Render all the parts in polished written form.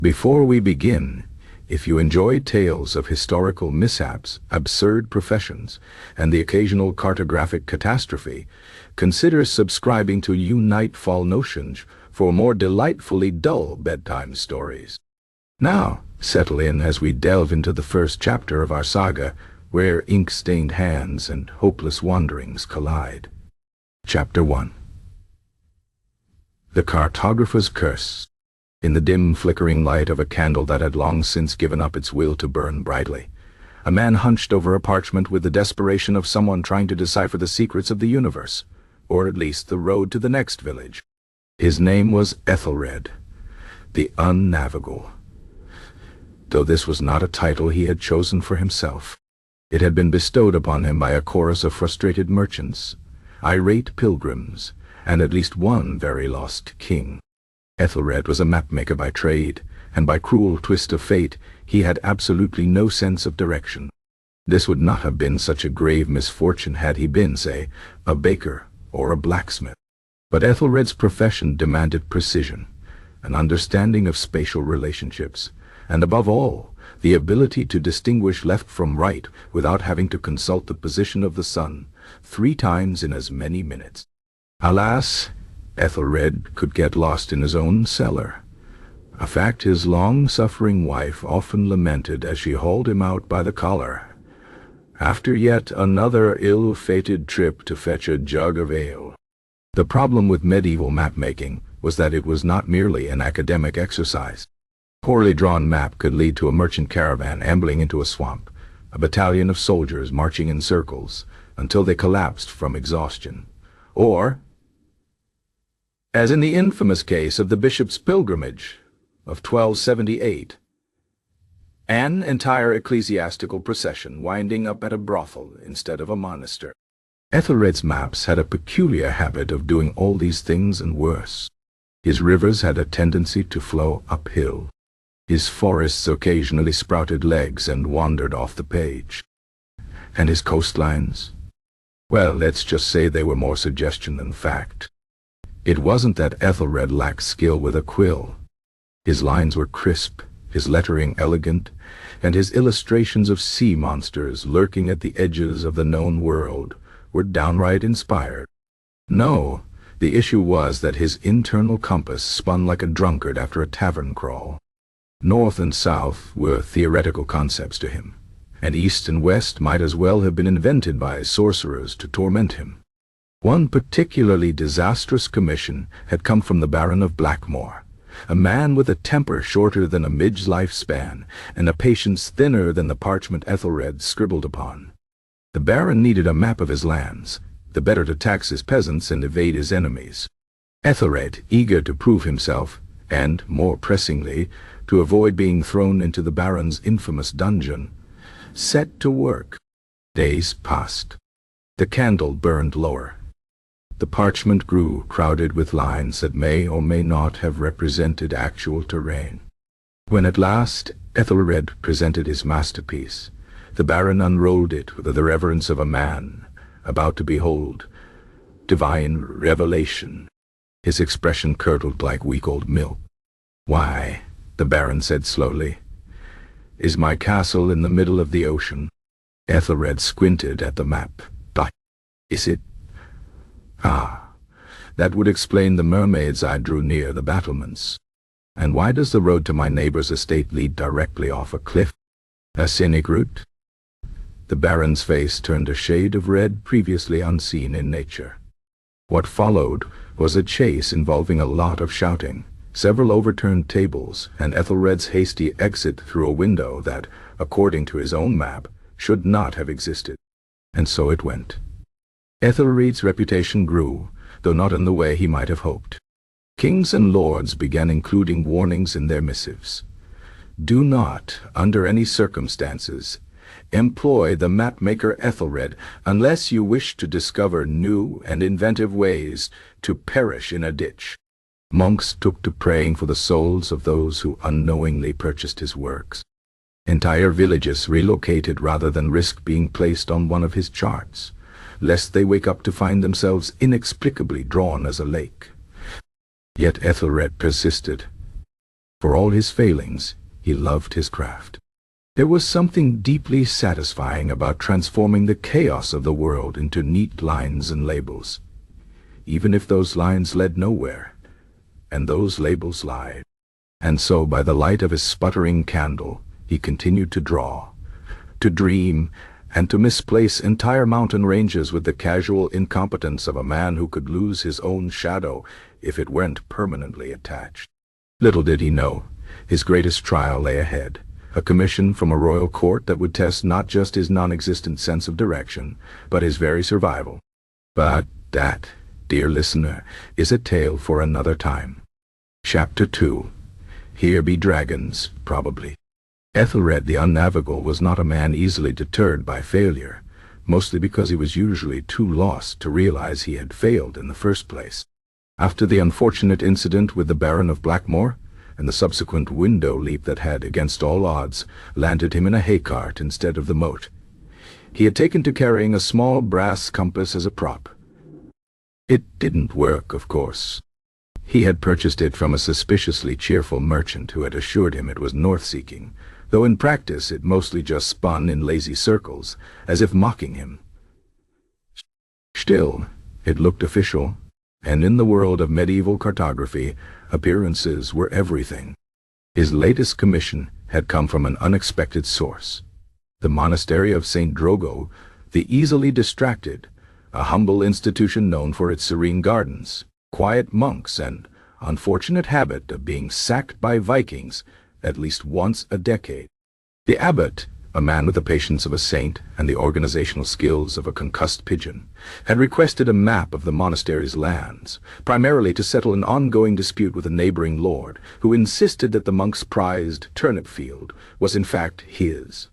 Before we begin, if you enjoy tales of historical mishaps, absurd professions, and the occasional cartographic catastrophe, consider subscribing to You Nightfall Notions for more delightfully dull bedtime stories. Now, settle in as we delve into the first chapter of our saga, where ink-stained hands and hopeless wanderings collide. Chapter 1. The Cartographer's Curse. In the dim, flickering light of a candle that had long since given up its will to burn brightly, a man hunched over a parchment with the desperation of someone trying to decipher the secrets of the universe, or at least the road to the next village. His name was Ethelred, the Unnavigable. Though this was not a title he had chosen for himself, it had been bestowed upon him by a chorus of frustrated merchants, irate pilgrims, and at least one very lost king. Ethelred was a mapmaker by trade, and by cruel twist of fate, he had absolutely no sense of direction. This would not have been such a grave misfortune had he been, say, a baker or a blacksmith. But Ethelred's profession demanded precision, an understanding of spatial relationships, and above all, the ability to distinguish left from right without having to consult the position of the sun 3 times in as many minutes. Alas, Ethelred could get lost in his own cellar, a fact his long-suffering wife often lamented as she hauled him out by the collar, after yet another ill-fated trip to fetch a jug of ale. The problem with medieval map-making was that it was not merely an academic exercise. A poorly drawn map could lead to a merchant caravan ambling into a swamp, a battalion of soldiers marching in circles until they collapsed from exhaustion, or, as in the infamous case of the bishop's pilgrimage of 1278, an entire ecclesiastical procession winding up at a brothel instead of a monastery. Ethelred's maps had a peculiar habit of doing all these things and worse. His rivers had a tendency to flow uphill. His forests occasionally sprouted legs and wandered off the page. And his coastlines? Well, let's just say they were more suggestion than fact. It wasn't that Ethelred lacked skill with a quill. His lines were crisp, his lettering elegant, and his illustrations of sea monsters lurking at the edges of the known world were downright inspired. No, the issue was that his internal compass spun like a drunkard after a tavern crawl. North and south were theoretical concepts to him, and east and west might as well have been invented by sorcerers to torment him. One particularly disastrous commission had come from the Baron of Blackmoor, a man with a temper shorter than a midge's lifespan and a patience thinner than the parchment Ethelred scribbled upon. The Baron needed a map of his lands, the better to tax his peasants and evade his enemies. Ethelred, eager to prove himself, and, more pressingly, to avoid being thrown into the Baron's infamous dungeon, set to work. Days passed. The candle burned lower. The parchment grew crowded with lines that may or may not have represented actual terrain. When at last Ethelred presented his masterpiece, the Baron unrolled it with the reverence of a man about to behold divine revelation. His expression curdled like week-old milk. "Why," the Baron said slowly, "is my castle in the middle of the ocean?" Ethelred squinted at the map. "Is it? Ah, that would explain the mermaids I drew near the battlements. And why does the road to my neighbor's estate lead directly off a cliff? A scenic route?" The Baron's face turned a shade of red previously unseen in nature. What followed was a chase involving a lot of shouting, several overturned tables, and Ethelred's hasty exit through a window that, according to his own map, should not have existed. And so it went. Ethelred's reputation grew, though not in the way he might have hoped. Kings and lords began including warnings in their missives. Do not, under any circumstances, employ the mapmaker Ethelred unless you wish to discover new and inventive ways to perish in a ditch. Monks took to praying for the souls of those who unknowingly purchased his works. Entire villages relocated rather than risk being placed on one of his charts, lest they wake up to find themselves inexplicably drawn as a lake. Yet Ethelred persisted. For all his failings, he loved his craft. There was something deeply satisfying about transforming the chaos of the world into neat lines and labels, even if those lines led nowhere, and those labels lied. And so, by the light of his sputtering candle, he continued to draw, to dream, and to misplace entire mountain ranges with the casual incompetence of a man who could lose his own shadow if it weren't permanently attached. Little did he know, his greatest trial lay ahead, a commission from a royal court that would test not just his non-existent sense of direction, but his very survival. But that, dear listener, is a tale for another time. Chapter 2. Here be dragons, probably. Ethelred the Unnavigable was not a man easily deterred by failure, mostly because he was usually too lost to realize he had failed in the first place. After the unfortunate incident with the Baron of Blackmoor, and the subsequent window leap that had, against all odds, landed him in a haycart instead of the moat, he had taken to carrying a small brass compass as a prop. It didn't work, of course. He had purchased it from a suspiciously cheerful merchant who had assured him it was north-seeking, though in practice it mostly just spun in lazy circles, as if mocking him. Still, it looked official, and in the world of medieval cartography, appearances were everything. His latest commission had come from an unexpected source. The Monastery of St. Drogo, the easily distracted, a humble institution known for its serene gardens, quiet monks, and unfortunate habit of being sacked by Vikings at least once a decade. The abbot, a man with the patience of a saint and the organizational skills of a concussed pigeon, had requested a map of the monastery's lands, primarily to settle an ongoing dispute with a neighboring lord, who insisted that the monk's prized turnip field was in fact his.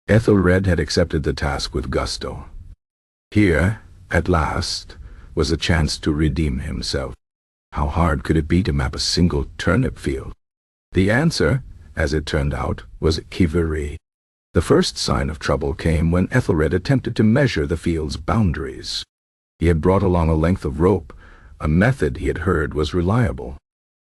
Ethelred had accepted the task with gusto. Here, at last, was a chance to redeem himself. How hard could it be to map a single turnip field? The answer, as it turned out, was Kivari. The first sign of trouble came when Ethelred attempted to measure the field's boundaries. He had brought along a length of rope, a method he had heard was reliable.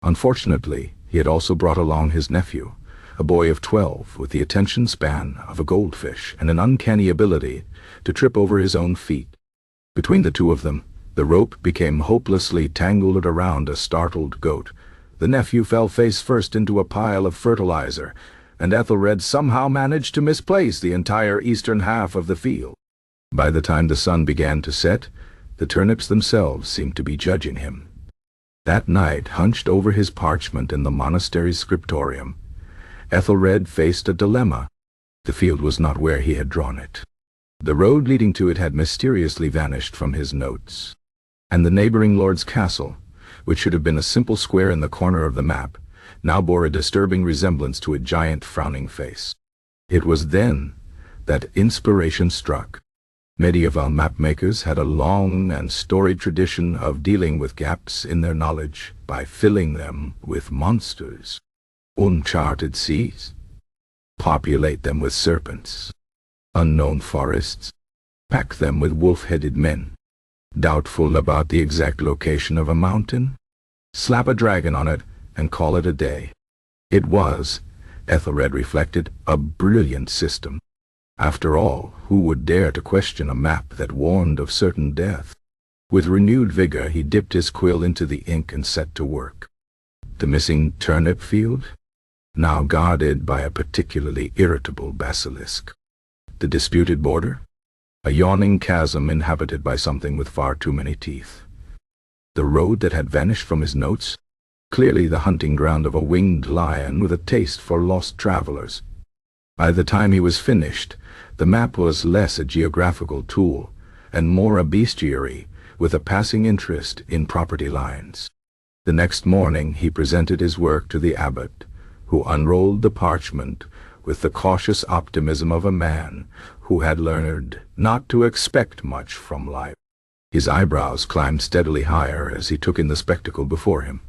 Unfortunately, he had also brought along his nephew, a boy of 12 with the attention span of a goldfish and an uncanny ability to trip over his own feet. Between the two of them, the rope became hopelessly tangled around a startled goat. The nephew fell face first into a pile of fertilizer, and Ethelred somehow managed to misplace the entire eastern half of the field. By the time the sun began to set, the turnips themselves seemed to be judging him. That night, hunched over his parchment in the monastery's scriptorium, Ethelred faced a dilemma. The field was not where he had drawn it. The road leading to it had mysteriously vanished from his notes, and the neighboring lord's castle, which should have been a simple square in the corner of the map, now bore a disturbing resemblance to a giant frowning face. It was then that inspiration struck. Medieval mapmakers had a long and storied tradition of dealing with gaps in their knowledge by filling them with monsters. Uncharted seas, populate them with serpents. Unknown forests, pack them with wolf-headed men. Doubtful about the exact location of a mountain? Slap a dragon on it and call it a day. It was, Ethelred reflected, a brilliant system. After all, who would dare to question a map that warned of certain death? With renewed vigor, he dipped his quill into the ink and set to work. The missing turnip field? Now guarded by a particularly irritable basilisk. The disputed border? A yawning chasm inhabited by something with far too many teeth. The road that had vanished from his notes? Clearly the hunting ground of a winged lion with a taste for lost travelers. By the time he was finished, the map was less a geographical tool and more a bestiary with a passing interest in property lines. The next morning he presented his work to the abbot, who unrolled the parchment with the cautious optimism of a man who had learned not to expect much from life. His eyebrows climbed steadily higher as he took in the spectacle before him.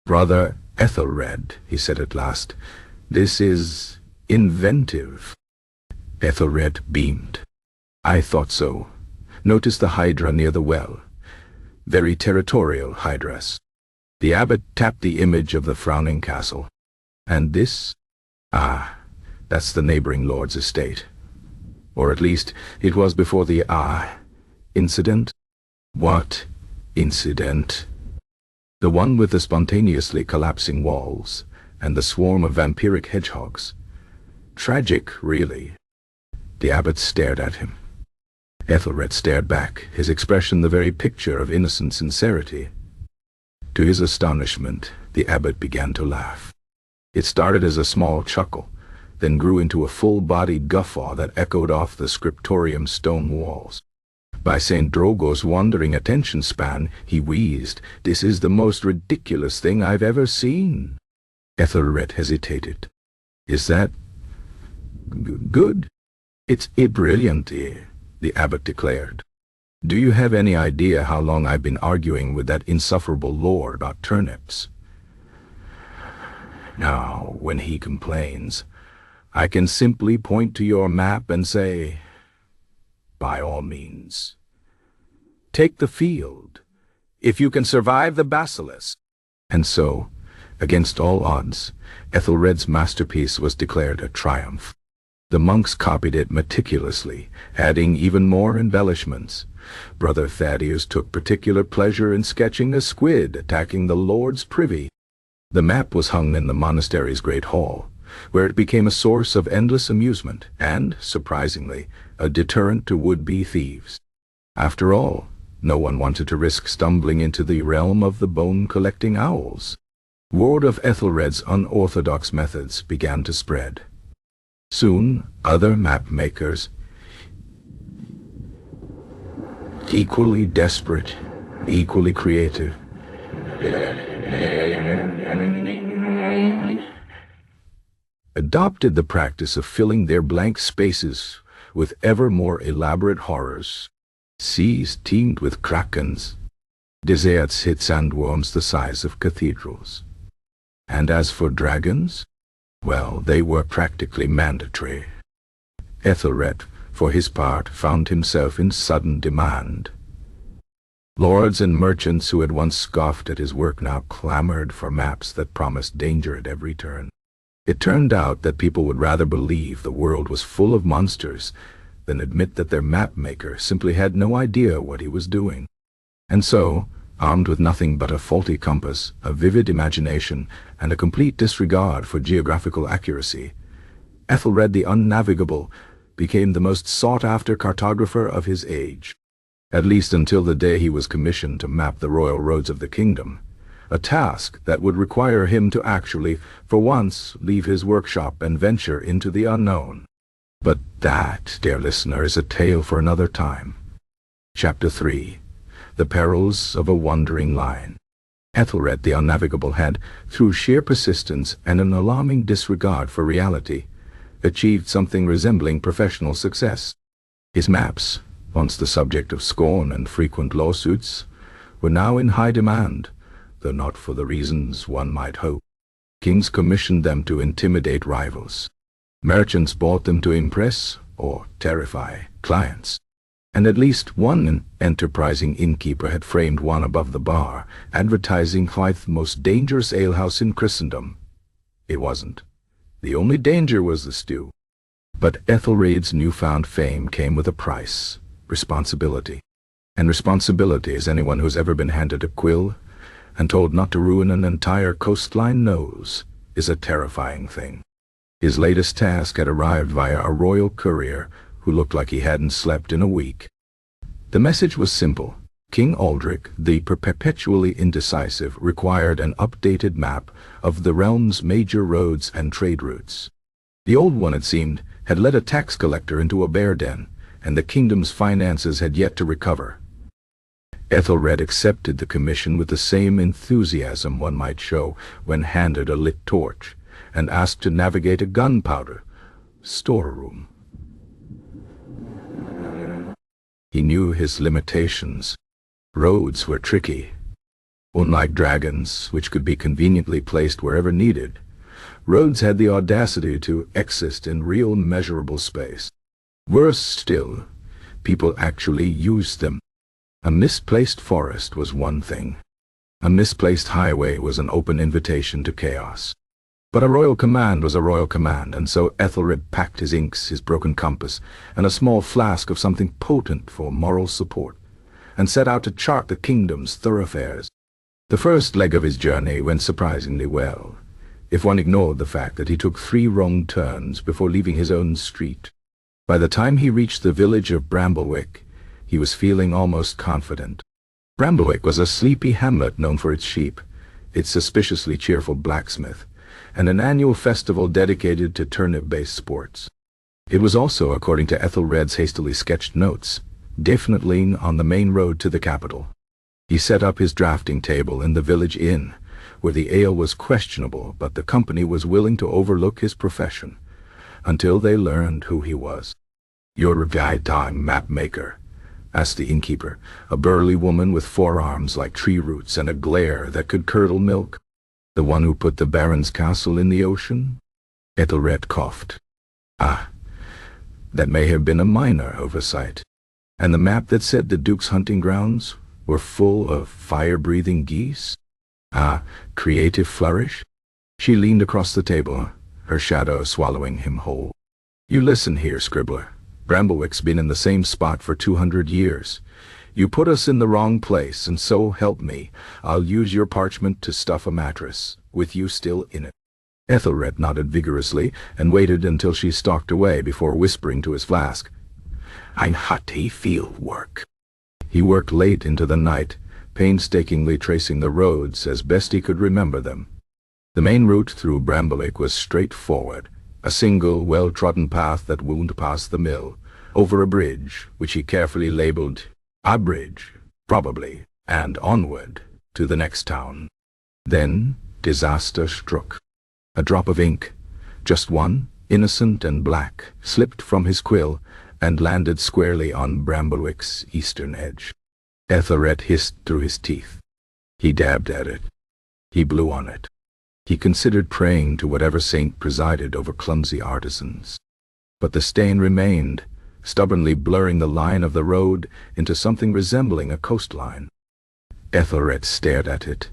"Brother Ethelred," he said at last, "this is inventive." Ethelred beamed. "I thought so. Notice the hydra near the well. Very territorial hydras. The abbot tapped the image of the frowning castle. And this? Ah, that's the neighboring lord's estate. Or at least, it was before the incident? What incident? The one with the spontaneously collapsing walls, and the swarm of vampiric hedgehogs. Tragic, really. The abbot stared at him. Ethelred stared back, his expression the very picture of innocent sincerity. To his astonishment, the abbot began to laugh. It started as a small chuckle, then grew into a full-bodied guffaw that echoed off the scriptorium stone walls. By St. Drogo's wandering attention span, he wheezed, "This is the most ridiculous thing I've ever seen." Ethelred hesitated. "Is that good?" It's brilliant, the abbot declared. "Do you have any idea how long I've been arguing with that insufferable lord about turnips? Now, when he complains, I can simply point to your map and say, by all means, take the field, if you can survive the basilisk." And so, against all odds, Ethelred's masterpiece was declared a triumph. The monks copied it meticulously, adding even more embellishments. Brother Thaddeus took particular pleasure in sketching a squid attacking the Lord's privy. The map was hung in the monastery's great hall, where it became a source of endless amusement and, surprisingly, a deterrent to would-be thieves. After all, no one wanted to risk stumbling into the realm of the bone-collecting owls. Word of Ethelred's unorthodox methods began to spread. Soon, other map-makers, equally desperate, equally creative, adopted the practice of filling their blank spaces with ever more elaborate horrors. Seas teemed with krakens, deserts hid sandworms the size of cathedrals. And as for dragons, well, they were practically mandatory. Ethelred, for his part, found himself in sudden demand. Lords and merchants who had once scoffed at his work now clamored for maps that promised danger at every turn. It turned out that people would rather believe the world was full of monsters than admit that their mapmaker simply had no idea what he was doing. And so, armed with nothing but a faulty compass, a vivid imagination, and a complete disregard for geographical accuracy, Ethelred the Unnavigable became the most sought-after cartographer of his age, at least until the day he was commissioned to map the royal roads of the kingdom, a task that would require him to actually, for once, leave his workshop and venture into the unknown. But that, dear listener, is a tale for another time. Chapter 3. The Perils of a Wandering Line. Ethelred the Unnavigable had, through sheer persistence and an alarming disregard for reality, achieved something resembling professional success. His maps, once the subject of scorn and frequent lawsuits, were now in high demand, though not for the reasons one might hope. Kings commissioned them to intimidate rivals. Merchants bought them to impress, or terrify, clients. And at least one enterprising innkeeper had framed one above the bar, advertising Hythe's most dangerous alehouse in Christendom. It wasn't. The only danger was the stew. But Ethelred's newfound fame came with a price: responsibility. And responsibility, as anyone who's ever been handed a quill and told not to ruin an entire coastline knows, is a terrifying thing. His latest task had arrived via a royal courier who looked like he hadn't slept in a week. The message was simple. King Aldrich, the perpetually indecisive, required an updated map of the realm's major roads and trade routes. The old one, it seemed, had led a tax collector into a bear den, and the kingdom's finances had yet to recover. Ethelred accepted the commission with the same enthusiasm one might show when handed a lit torch, and asked to navigate a gunpowder storeroom. He knew his limitations. Roads were tricky. Unlike dragons, which could be conveniently placed wherever needed, roads had the audacity to exist in real measurable space. Worse still, people actually used them. A misplaced forest was one thing. A misplaced highway was an open invitation to chaos. But a royal command was a royal command, and so Ethelred packed his inks, his broken compass, and a small flask of something potent for moral support, and set out to chart the kingdom's thoroughfares. The first leg of his journey went surprisingly well, if one ignored the fact that he took 3 wrong turns before leaving his own street. By the time he reached the village of Bramblewick, he was feeling almost confident. Bramblewick was a sleepy hamlet known for its sheep, its suspiciously cheerful blacksmith, and an annual festival dedicated to turnip-based sports. It was also, according to Ethelred's hastily sketched notes, definitely on the main road to the capital. He set up his drafting table in the village inn, where the ale was questionable, but the company was willing to overlook his profession, until they learned who he was. "You're a Bedtime Mapmaker?" asked the innkeeper, a burly woman with forearms like tree roots and a glare that could curdle milk. "The one who put the Baron's castle in the ocean?" Ethelred coughed. "Ah, that may have been a minor oversight. And the map that said the Duke's hunting grounds were full of fire-breathing geese? Ah, creative flourish?" She leaned across the table, her shadow swallowing him whole. "You listen here, scribbler. Bramblewick's been in the same spot for 200 years. You put us in the wrong place, and so help me, I'll use your parchment to stuff a mattress, with you still in it." Ethelred nodded vigorously and waited until she stalked away before whispering to his flask, "Ein hutty field work." He worked late into the night, painstakingly tracing the roads as best he could remember them. The main route through Bramblewick was straightforward, a single, well-trodden path that wound past the mill, over a bridge, which he carefully labeled a bridge, probably, and onward to the next town. Then disaster struck. A drop of ink, just one, innocent and black, slipped from his quill and landed squarely on Bramblewick's eastern edge. Ethelred hissed through his teeth. He dabbed at it. He blew on it. He considered praying to whatever saint presided over clumsy artisans. But the stain remained, stubbornly blurring the line of the road into something resembling a coastline. Ethelred stared at it.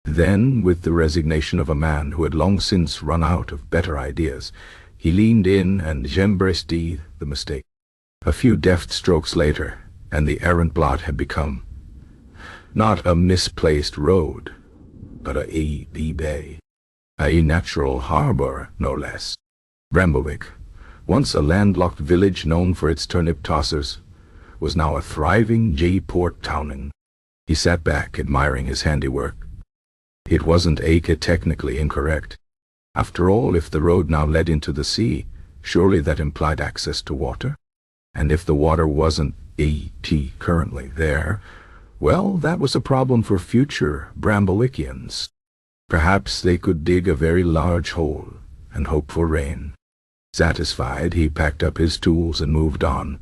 Then, with the resignation of a man who had long since run out of better ideas, he leaned in and embraced the mistake. A few deft strokes later, and the errant blot had become not a misplaced road, but a bay, a natural harbor, no less. Bramblewick, once a landlocked village known for its turnip tossers, was now a thriving J-port towning. He sat back, admiring his handiwork. It wasn't technically incorrect. After all, if the road now led into the sea, surely that implied access to water? And if the water wasn't currently there, well, that was a problem for future Brambleckians. Perhaps they could dig a very large hole and hope for rain. Satisfied, he packed up his tools and moved on,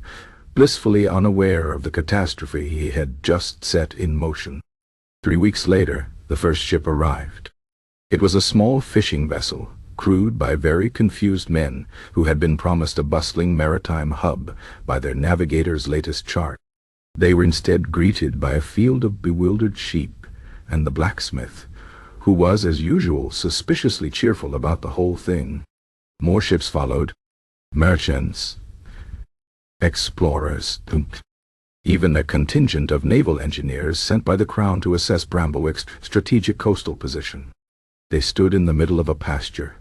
blissfully unaware of the catastrophe he had just set in motion. 3 weeks later, the first ship arrived. It was a small fishing vessel, crewed by very confused men who had been promised a bustling maritime hub by their navigator's latest chart. They were instead greeted by a field of bewildered sheep and the blacksmith, who was, as usual, suspiciously cheerful about the whole thing. More ships followed, merchants, explorers, even a contingent of naval engineers sent by the Crown to assess Bramblewick's strategic coastal position. They stood in the middle of a pasture,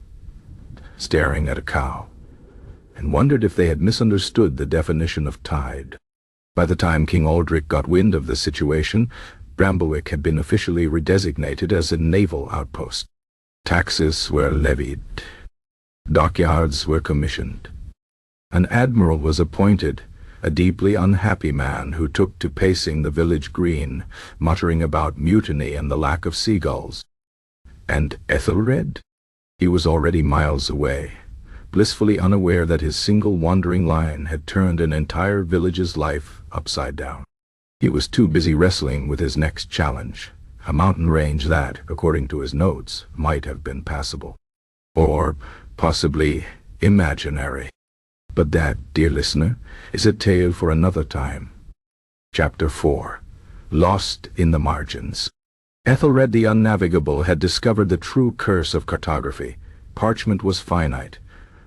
staring at a cow, and wondered if they had misunderstood the definition of tide. By the time King Aldrich got wind of the situation, Bramblewick had been officially redesignated as a naval outpost. Taxes were levied. Dockyards were commissioned. An admiral was appointed, a deeply unhappy man who took to pacing the village green, muttering about mutiny and the lack of seagulls. And Ethelred? He was already miles away, blissfully unaware that his single wandering line had turned an entire village's life upside down. He was too busy wrestling with his next challenge, a mountain range that, according to his notes, might have been passable. Or possibly imaginary. But that, dear listener, is a tale for another time. Chapter 4. Lost in the Margins. Ethelred the Unnavigable had discovered the true curse of cartography. Parchment was finite,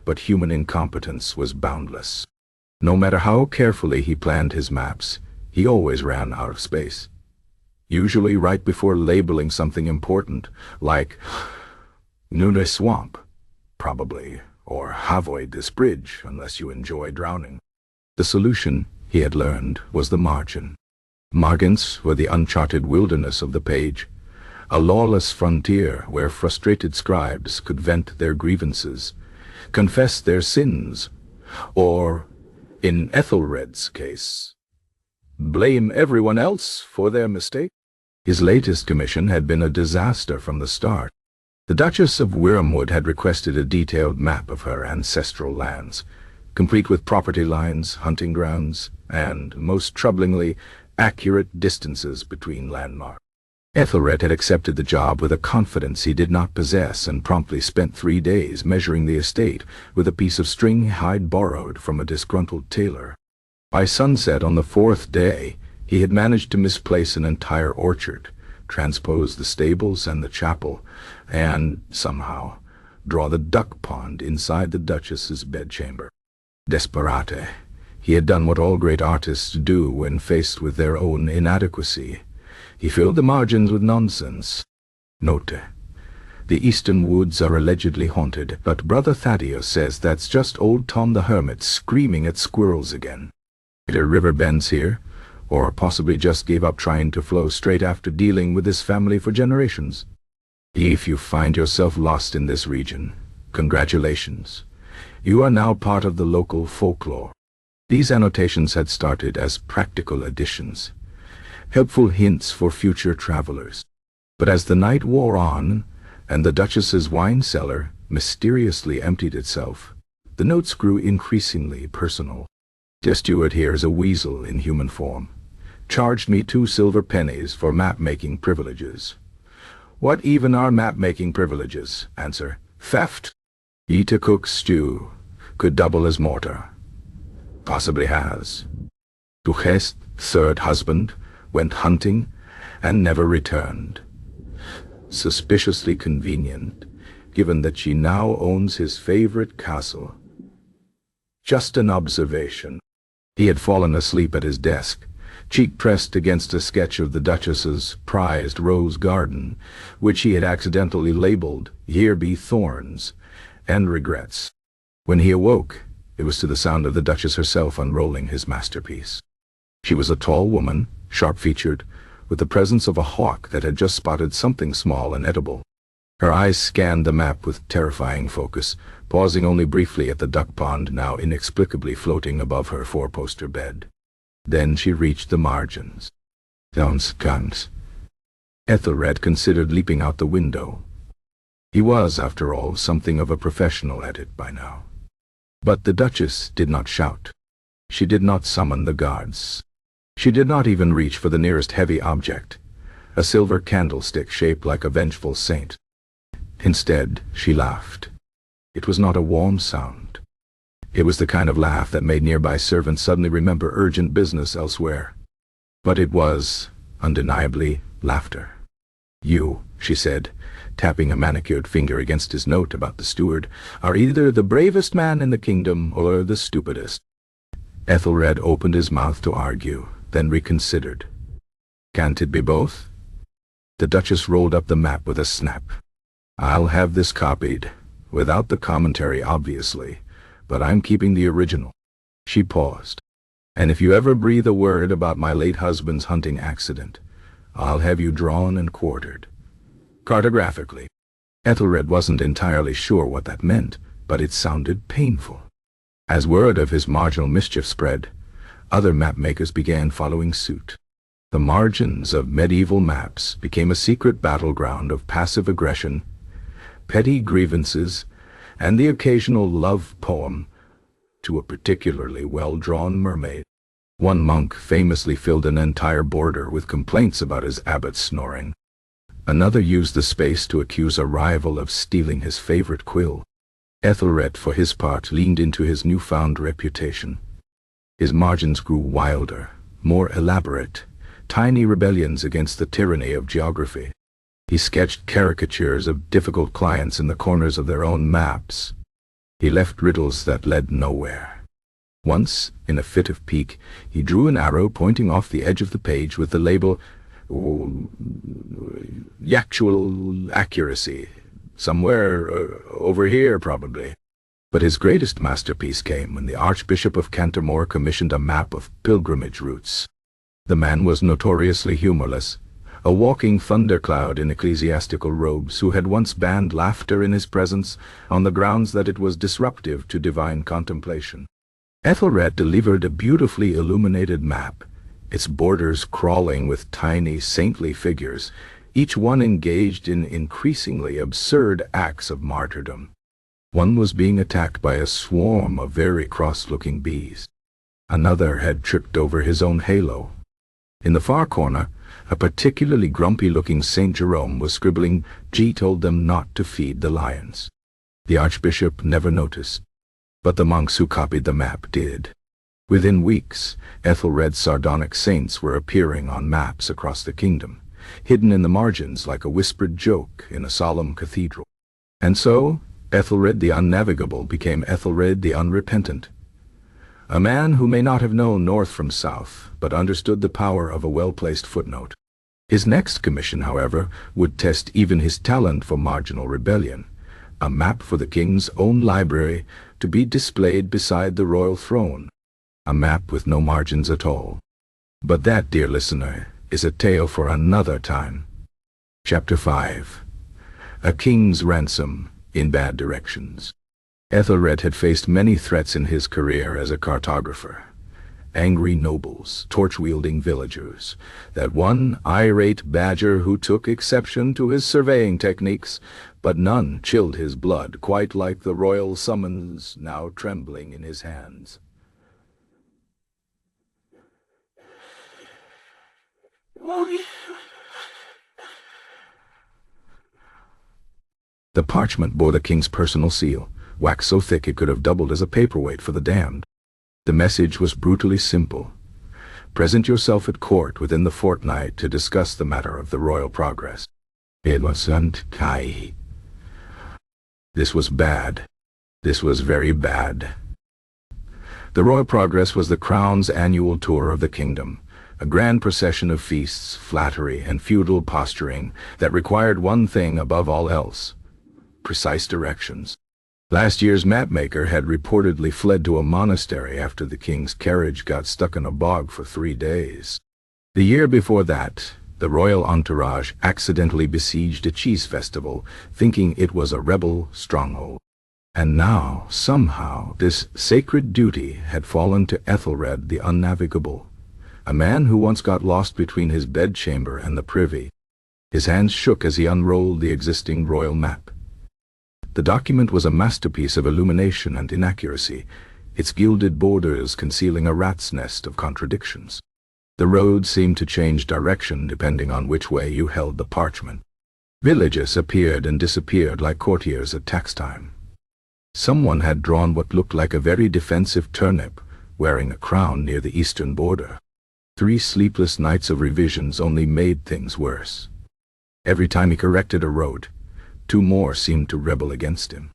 but human incompetence was boundless. No matter how carefully he planned his maps, he always ran out of space. Usually right before labeling something important, like Nune Swamp, probably, or avoid this bridge unless you enjoy drowning. The solution, he had learned, was the margin. Margins were the uncharted wilderness of the page, a lawless frontier where frustrated scribes could vent their grievances, confess their sins, or, in Ethelred's case, blame everyone else for their mistake. His latest commission had been a disaster from the start. The Duchess of Wormwood had requested a detailed map of her ancestral lands, complete with property lines, hunting grounds, and, most troublingly, accurate distances between landmarks. Ethelred had accepted the job with a confidence he did not possess and promptly spent 3 days measuring the estate with a piece of string he had borrowed from a disgruntled tailor. By sunset on the 4th day, he had managed to misplace an entire orchard, transpose the stables and the chapel, and, somehow, draw the duck pond inside the Duchess's bedchamber. Desperate, he had done what all great artists do when faced with their own inadequacy. He filled the margins with nonsense. Note: the eastern woods are allegedly haunted, but Brother Thaddeus says that's just old Tom the Hermit screaming at squirrels again. Either river bends here, or possibly just gave up trying to flow straight after dealing with this family for generations. If you find yourself lost in this region, congratulations. You are now part of the local folklore. These annotations had started as practical additions, helpful hints for future travelers. But as the night wore on, and the Duchess's wine cellar mysteriously emptied itself, the notes grew increasingly personal. The steward here is a weasel in human form. Charged me 2 silver pennies for map-making privileges. What even are map-making privileges? Answer: theft. Eat a cook's stew. Could double as mortar. Possibly has. Duchess, 3rd husband, went hunting and never returned. Suspiciously convenient, given that she now owns his favorite castle. Just an observation. He had fallen asleep at his desk, cheek pressed against a sketch of the Duchess's prized rose garden, which he had accidentally labeled "Here Be Thorns," and regrets. When he awoke, it was to the sound of the Duchess herself unrolling his masterpiece. She was a tall woman, sharp-featured, with the presence of a hawk that had just spotted something small and edible. Her eyes scanned the map with terrifying focus, pausing only briefly at the duck pond now inexplicably floating above her 4-poster bed. Then she reached the margins. Guns. Ethelred considered leaping out the window. He was, after all, something of a professional at it by now. But the Duchess did not shout. She did not summon the guards. She did not even reach for the nearest heavy object, a silver candlestick shaped like a vengeful saint. Instead, she laughed. It was not a warm sound. It was the kind of laugh that made nearby servants suddenly remember urgent business elsewhere. But it was, undeniably, laughter. You, she said, tapping a manicured finger against his note about the steward, are either the bravest man in the kingdom or the stupidest. Ethelred opened his mouth to argue, then reconsidered. Can't it be both? The Duchess rolled up the map with a snap. I'll have this copied, without the commentary obviously, but I'm keeping the original. She paused. And if you ever breathe a word about my late husband's hunting accident, I'll have you drawn and quartered. Cartographically. Ethelred wasn't entirely sure what that meant, but it sounded painful. As word of his marginal mischief spread, other mapmakers began following suit. The margins of medieval maps became a secret battleground of passive aggression, petty grievances, and the occasional love poem to a particularly well-drawn mermaid. One monk famously filled an entire border with complaints about his abbot's snoring. Another used the space to accuse a rival of stealing his favorite quill. Ethelred, for his part, leaned into his newfound reputation. His margins grew wilder, more elaborate, tiny rebellions against the tyranny of geography. He sketched caricatures of difficult clients in the corners of their own maps. He left riddles that led nowhere. Once, in a fit of pique, he drew an arrow pointing off the edge of the page with the label, "Actual accuracy. Somewhere over here, probably." But his greatest masterpiece came when the Archbishop of Cantermore commissioned a map of pilgrimage routes. The man was notoriously humorless, a walking thundercloud in ecclesiastical robes who had once banned laughter in his presence on the grounds that it was disruptive to divine contemplation. Ethelred delivered a beautifully illuminated map, its borders crawling with tiny, saintly figures, each one engaged in increasingly absurd acts of martyrdom. One was being attacked by a swarm of very cross-looking bees. Another had tripped over his own halo. In the far corner, a particularly grumpy-looking Saint Jerome was scribbling, "G told them not to feed the lions." The Archbishop never noticed, but the monks who copied the map did. Within weeks, Ethelred's sardonic saints were appearing on maps across the kingdom, hidden in the margins like a whispered joke in a solemn cathedral. And so, Ethelred the Unnavigable became Ethelred the Unrepentant, a man who may not have known north from south, but understood the power of a well-placed footnote. His next commission, however, would test even his talent for marginal rebellion, a map for the king's own library to be displayed beside the royal throne, a map with no margins at all. But that, dear listener, is a tale for another time. Chapter 5. A King's Ransom in Bad Directions. Ethelred had faced many threats in his career as a cartographer. Angry nobles, torch-wielding villagers, that one irate badger who took exception to his surveying techniques, but none chilled his blood quite like the royal summons now trembling in his hands. The parchment bore the king's personal seal, wax so thick it could have doubled as a paperweight for the damned. The message was brutally simple. Present yourself at court within the fortnight to discuss the matter of the royal progress. It wasn't Kai. This was bad. This was very bad. The royal progress was the crown's annual tour of the kingdom, a grand procession of feasts, flattery, and feudal posturing that required one thing above all else: precise directions. Last year's Mapmaker had reportedly fled to a monastery after the king's carriage got stuck in a bog for 3 days. The year before that, the royal entourage accidentally besieged a cheese festival, thinking it was a rebel stronghold. And now, somehow, this sacred duty had fallen to Ethelred the Unnavigable, a man who once got lost between his bedchamber and the privy. His hands shook as he unrolled the existing royal map. The document was a masterpiece of illumination and inaccuracy, its gilded borders concealing a rat's nest of contradictions. The road seemed to change direction depending on which way you held the parchment. Villages appeared and disappeared like courtiers at tax time. Someone had drawn what looked like a very defensive turnip, wearing a crown near the eastern border. 3 sleepless nights of revisions only made things worse. Every time he corrected a road, 2 more seemed to rebel against him.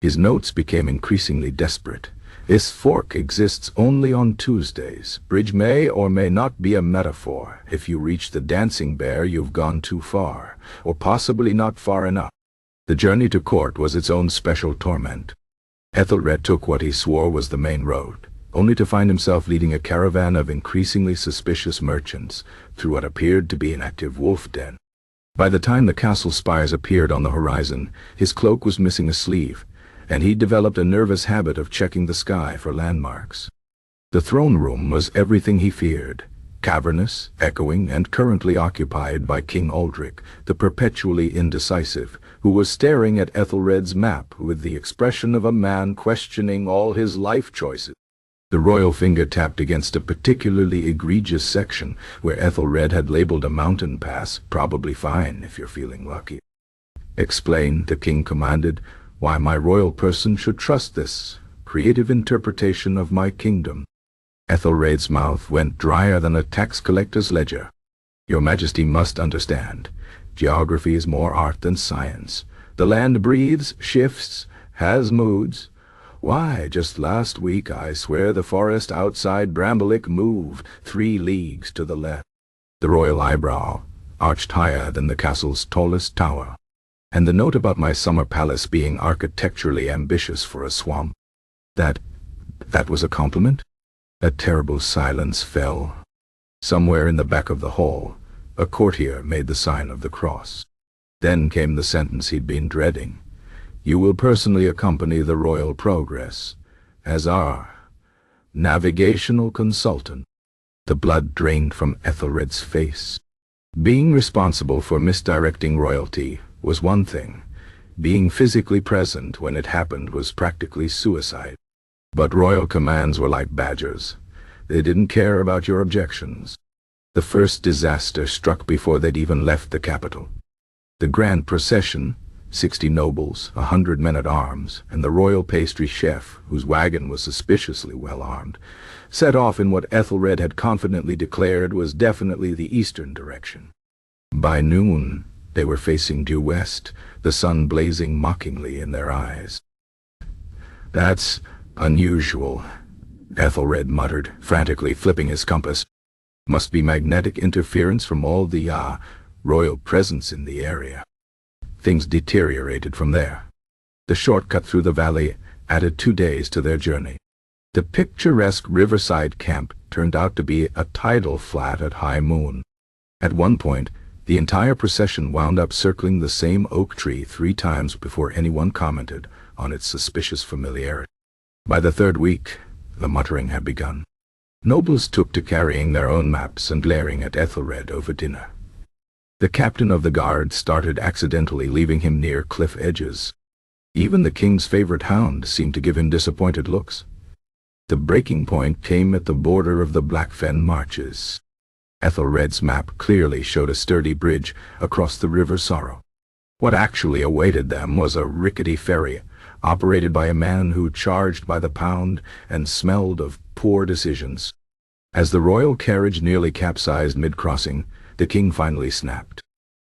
His notes became increasingly desperate. This fork exists only on Tuesdays. Bridge may or may not be a metaphor. If you reach the dancing bear, you've gone too far, or possibly not far enough. The journey to court was its own special torment. Ethelred took what he swore was the main road, only to find himself leading a caravan of increasingly suspicious merchants through what appeared to be an active wolf den. By the time the castle spires appeared on the horizon, his cloak was missing a sleeve, and he'd developed a nervous habit of checking the sky for landmarks. The throne room was everything he feared, cavernous, echoing, and currently occupied by King Aldrich, the perpetually indecisive, who was staring at Ethelred's map with the expression of a man questioning all his life choices. The royal finger tapped against a particularly egregious section where Ethelred had labeled a mountain pass, probably fine if you're feeling lucky. "Explain," the king commanded. why my royal person should trust this creative interpretation of my kingdom. Ethelred's mouth went drier than a tax collector's ledger. Your Majesty must understand. Geography is more art than science. The land breathes, shifts, has moods. Why, just last week I swear the forest outside Bramblick moved 3 leagues to the left. The royal eyebrow arched higher than the castle's tallest tower. And the note about my summer palace being architecturally ambitious for a swamp. That was a compliment? A terrible silence fell. Somewhere in the back of the hall, a courtier made the sign of the cross. Then came the sentence he'd been dreading. You will personally accompany the royal progress as our navigational consultant. The blood drained from Ethelred's face. Being responsible for misdirecting royalty was one thing. Being physically present when it happened was practically suicide. But royal commands were like badgers. They didn't care about your objections. The first disaster struck before they'd even left the capital. The grand procession, 60 nobles, 100 men-at-arms, and the royal pastry chef, whose wagon was suspiciously well-armed, set off in what Ethelred had confidently declared was definitely the eastern direction. By noon, they were facing due west, the sun blazing mockingly in their eyes. That's unusual, Ethelred muttered, frantically flipping his compass. Must be magnetic interference from all the, royal presence in the area. Things deteriorated from there. The shortcut through the valley added 2 days to their journey. The picturesque riverside camp turned out to be a tidal flat at high moon. At one point, the entire procession wound up circling the same oak tree 3 times before anyone commented on its suspicious familiarity. By the 3rd week, the muttering had begun. Nobles took to carrying their own maps and glaring at Ethelred over dinner. The captain of the guard started accidentally leaving him near cliff edges. Even the king's favorite hound seemed to give him disappointed looks. The breaking point came at the border of the Blackfen Marches. Ethelred's map clearly showed a sturdy bridge across the River Sorrow. What actually awaited them was a rickety ferry, operated by a man who charged by the pound and smelled of poor decisions. As the royal carriage nearly capsized mid-crossing, the king finally snapped.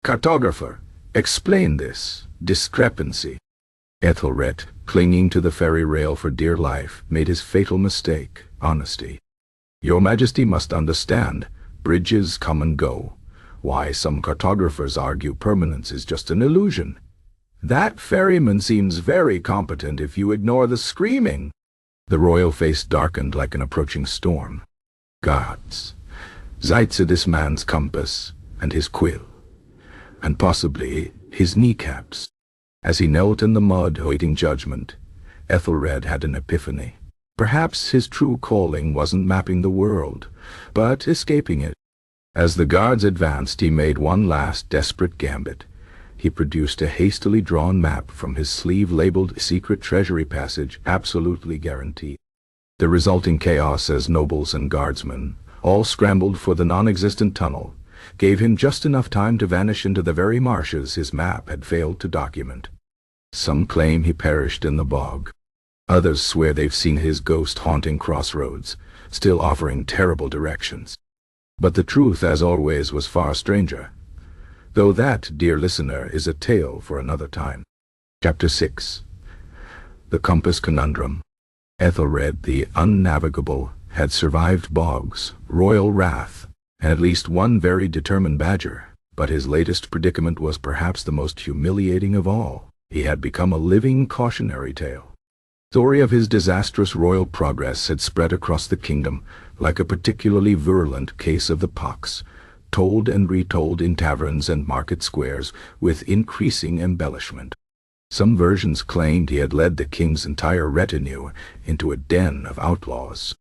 "Cartographer, explain this discrepancy." Ethelred, clinging to the ferry rail for dear life, made his fatal mistake, honesty. "Your Majesty must understand, bridges come and go. Why, some cartographers argue permanence is just an illusion. That ferryman seems very competent if you ignore the screaming." The royal face darkened like an approaching storm. Gods. Zeitze this man's compass, and his quill, and possibly his kneecaps. As he knelt in the mud awaiting judgment, Ethelred had an epiphany. Perhaps his true calling wasn't mapping the world, but escaping it. As the guards advanced, he made one last desperate gambit. He produced a hastily drawn map from his sleeve labeled Secret Treasury Passage, absolutely guaranteed. The resulting chaos as nobles and guardsmen all scrambled for the non-existent tunnel, gave him just enough time to vanish into the very marshes his map had failed to document. Some claim he perished in the bog. Others swear they've seen his ghost haunting crossroads, still offering terrible directions. But the truth, as always, was far stranger. Though that, dear listener, is a tale for another time. Chapter 6. The Compass Conundrum. Ethelred the Unnavigable had survived bogs, royal wrath, and at least one very determined badger, but his latest predicament was perhaps the most humiliating of all. He had become a living cautionary tale. The story of his disastrous royal progress had spread across the kingdom like a particularly virulent case of the pox, told and retold in taverns and market squares with increasing embellishment. Some versions claimed he had led the king's entire retinue into a den of outlaws.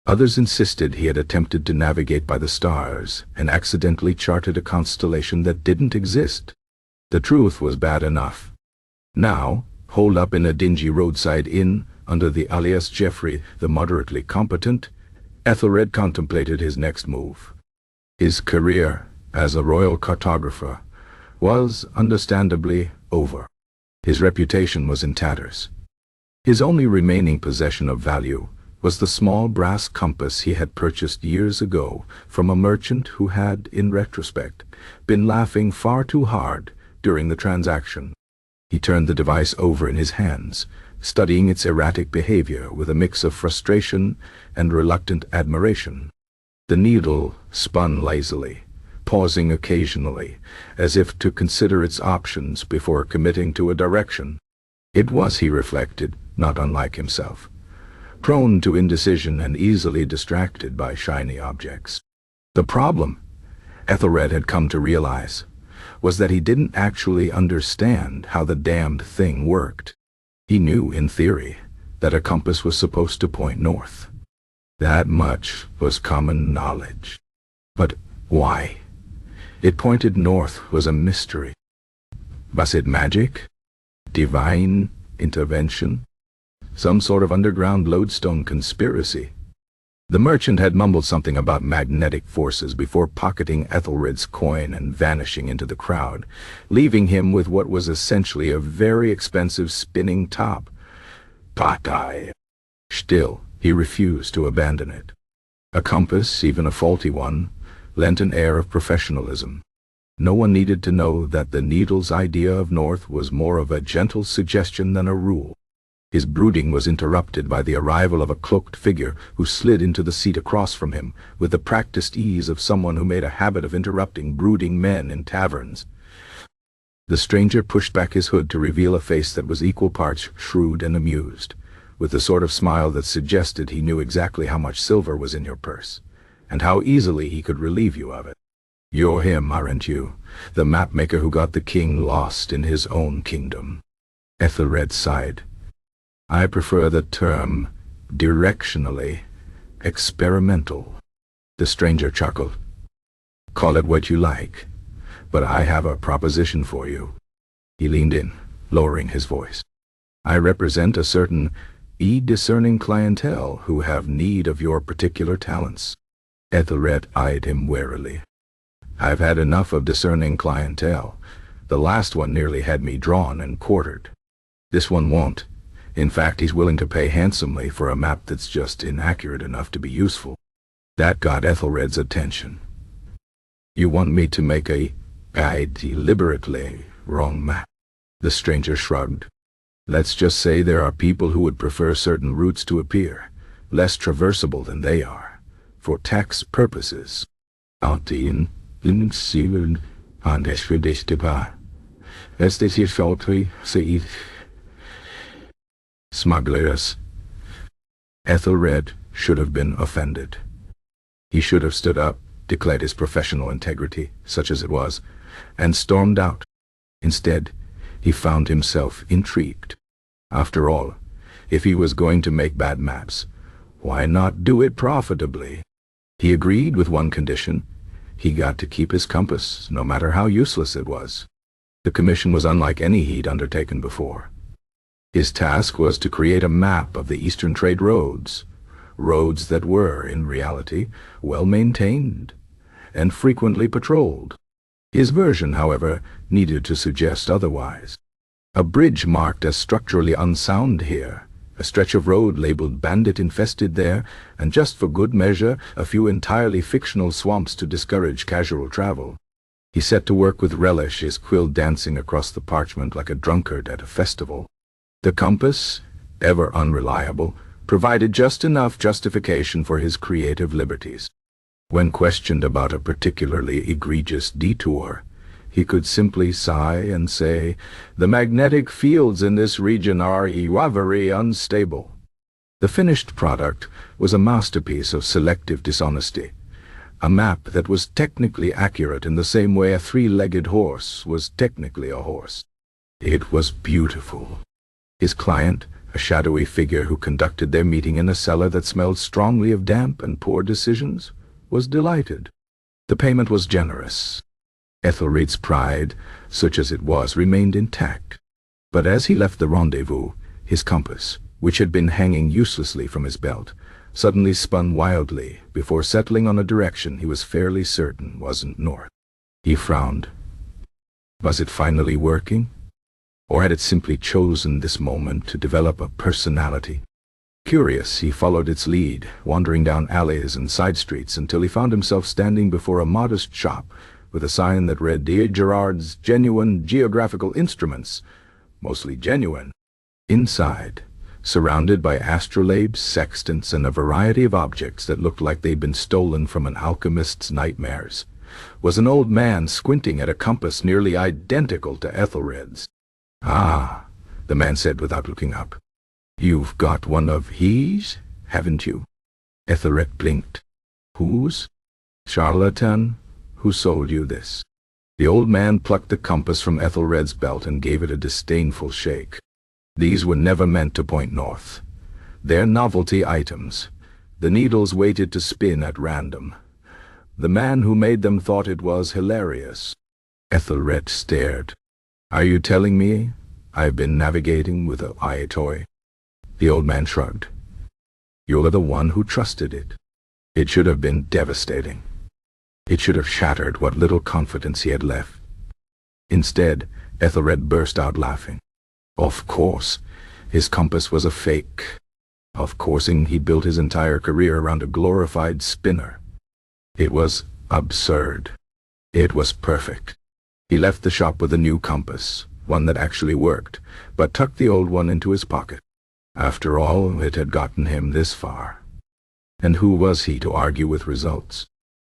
Others insisted he had attempted to navigate by the stars and accidentally charted a constellation that didn't exist. The truth was bad enough. Now, holed up in a dingy roadside inn under the alias Geoffrey the Moderately Competent, Ethelred contemplated his next move. His career as a royal cartographer was, understandably, over. His reputation was in tatters. His only remaining possession of value was the small brass compass he had purchased years ago from a merchant who had, in retrospect, been laughing far too hard during the transaction. He turned the device over in his hands, studying its erratic behavior with a mix of frustration and reluctant admiration. The needle spun lazily, pausing occasionally, as if to consider its options before committing to a direction. It was, he reflected, not unlike himself, prone to indecision and easily distracted by shiny objects. The problem, Ethelred had come to realize, was that he didn't actually understand how the damned thing worked. He knew, in theory, that a compass was supposed to point north. That much was common knowledge. But why? It pointed north was a mystery. Was it magic? Divine intervention? Some sort of underground lodestone conspiracy? The merchant had mumbled something about magnetic forces before pocketing Ethelred's coin and vanishing into the crowd, leaving him with what was essentially a very expensive spinning top. Patai. Still, he refused to abandon it. A compass, even a faulty one, lent an air of professionalism. No one needed to know that the needle's idea of north was more of a gentle suggestion than a rule. His brooding was interrupted by the arrival of a cloaked figure who slid into the seat across from him with the practiced ease of someone who made a habit of interrupting brooding men in taverns. The stranger pushed back his hood to reveal a face that was equal parts shrewd and amused, with the sort of smile that suggested he knew exactly how much silver was in your purse, and how easily he could relieve you of it. You're him, aren't you? The mapmaker who got the king lost in his own kingdom. Ethelred sighed. I prefer the term directionally experimental. The stranger chuckled. Call it what you like, but I have a proposition for you. He leaned in, lowering his voice. I represent a certain discerning clientele who have need of your particular talents. Ethelred eyed him warily. I've had enough of discerning clientele. The last one nearly had me drawn and quartered. This one won't. In fact, he's willing to pay handsomely for a map that's just inaccurate enough to be useful. That got Ethelred's attention. You want me to make a deliberately wrong map? The stranger shrugged. Let's just say there are people who would prefer certain routes to appear less traversable than they are, for tax purposes. Smugglers. Ethelred should have been offended. He should have stood up, declared his professional integrity, such as it was, and stormed out. Instead, he found himself intrigued. After all, if he was going to make bad maps, why not do it profitably? He agreed with one condition. He got to keep his compass, no matter how useless it was. The commission was unlike any he'd undertaken before. His task was to create a map of the eastern trade roads that were, in reality, well maintained and frequently patrolled. His version, however, needed to suggest otherwise. A bridge marked as structurally unsound here, a stretch of road labeled bandit-infested there, and just for good measure, a few entirely fictional swamps to discourage casual travel. He set to work with relish, his quill dancing across the parchment like a drunkard at a festival. The compass, ever unreliable, provided just enough justification for his creative liberties. When questioned about a particularly egregious detour, he could simply sigh and say, "The magnetic fields in this region are very unstable." The finished product was a masterpiece of selective dishonesty, a map that was technically accurate in the same way a three-legged horse was technically a horse. It was beautiful. His client, a shadowy figure who conducted their meeting in a cellar that smelled strongly of damp and poor decisions, was delighted. The payment was generous. Ethelred's pride, such as it was, remained intact. But as he left the rendezvous, his compass, which had been hanging uselessly from his belt, suddenly spun wildly before settling on a direction he was fairly certain wasn't north. He frowned. Was it finally working? Or had it simply chosen this moment to develop a personality? Curious, he followed its lead, wandering down alleys and side streets until he found himself standing before a modest shop with a sign that read D. Gerard's Genuine Geographical Instruments, mostly genuine. Inside, surrounded by astrolabes, sextants, and a variety of objects that looked like they'd been stolen from an alchemist's nightmares, was an old man squinting at a compass nearly identical to Ethelred's. "Ah," the man said without looking up. "You've got one of his, haven't you?" Ethelred blinked. "Whose?" "Charlatan, who sold you this?" The old man plucked the compass from Ethelred's belt and gave it a disdainful shake. These were never meant to point north. They're novelty items. The needles waited to spin at random. The man who made them thought it was hilarious. Ethelred stared. "Are you telling me I've been navigating with a eye toy?" The old man shrugged. "You're the one who trusted it. It should have been devastating. It should have shattered what little confidence he had left." Instead, Ethelred burst out laughing. Of course, his compass was a fake. Of course, he'd built his entire career around a glorified spinner. It was absurd. It was perfect. He left the shop with a new compass, one that actually worked, but tucked the old one into his pocket. After all, it had gotten him this far. And who was he to argue with results?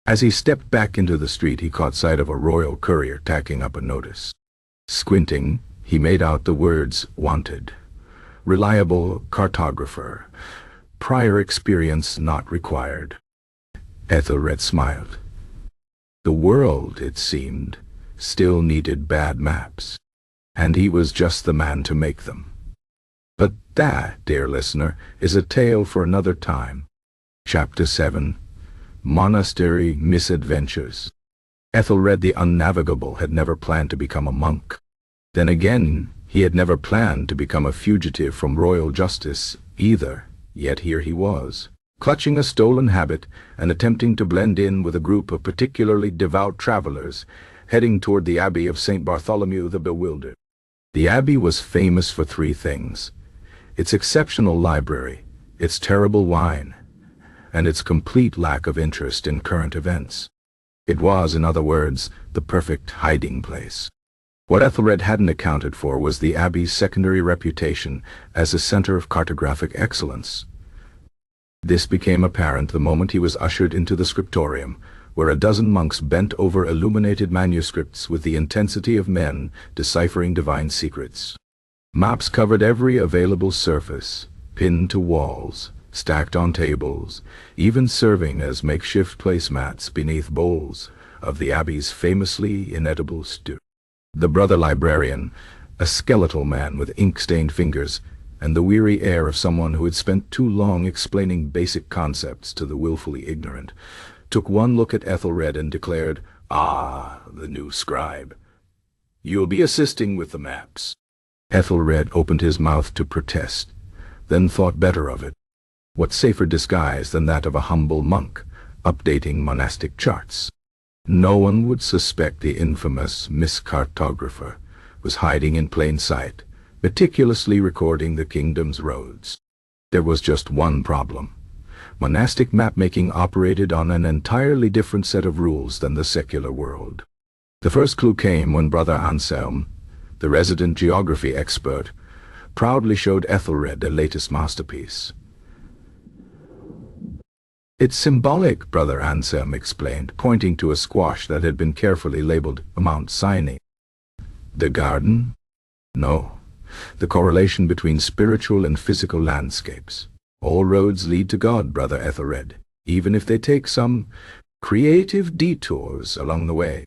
As he stepped back into the street, he caught sight of a royal courier tacking up a notice. Squinting, he made out the words "Wanted. Reliable cartographer. Prior experience not required." Ethelred smiled. The world, it seemed, still needed bad maps, and he was just the man to make them. But that, dear listener, is a tale for another time. Chapter 7. Monastery Misadventures. Ethelred the Unnavigable had never planned to become a monk. Then again, he had never planned to become a fugitive from royal justice either, yet here he was, clutching a stolen habit and attempting to blend in with a group of particularly devout travelers, heading toward the Abbey of St. Bartholomew the Bewildered. The Abbey was famous for three things: its exceptional library, its terrible wine, and its complete lack of interest in current events. It was, in other words, the perfect hiding place. What Ethelred hadn't accounted for was the Abbey's secondary reputation as a center of cartographic excellence. This became apparent the moment he was ushered into the scriptorium, where a dozen monks bent over illuminated manuscripts with the intensity of men deciphering divine secrets. Maps covered every available surface, pinned to walls, stacked on tables, even serving as makeshift placemats beneath bowls of the Abbey's famously inedible stew. The brother librarian, a skeletal man with ink-stained fingers and the weary air of someone who had spent too long explaining basic concepts to the willfully ignorant, took one look at Ethelred and declared, "Ah, the new scribe. You'll be assisting with the maps." Ethelred opened his mouth to protest, then thought better of it. What safer disguise than that of a humble monk, updating monastic charts? No one would suspect the infamous Cartographer was hiding in plain sight, meticulously recording the kingdom's roads. There was just one problem. Monastic mapmaking operated on an entirely different set of rules than the secular world. The first clue came when Brother Anselm, the resident geography expert, proudly showed Ethelred their latest masterpiece. "It's symbolic," Brother Anselm explained, pointing to a squash that had been carefully labeled Mount Sinai. "The garden?" "No. The correlation between spiritual and physical landscapes. All roads lead to God, Brother Ethelred, even if they take some creative detours along the way."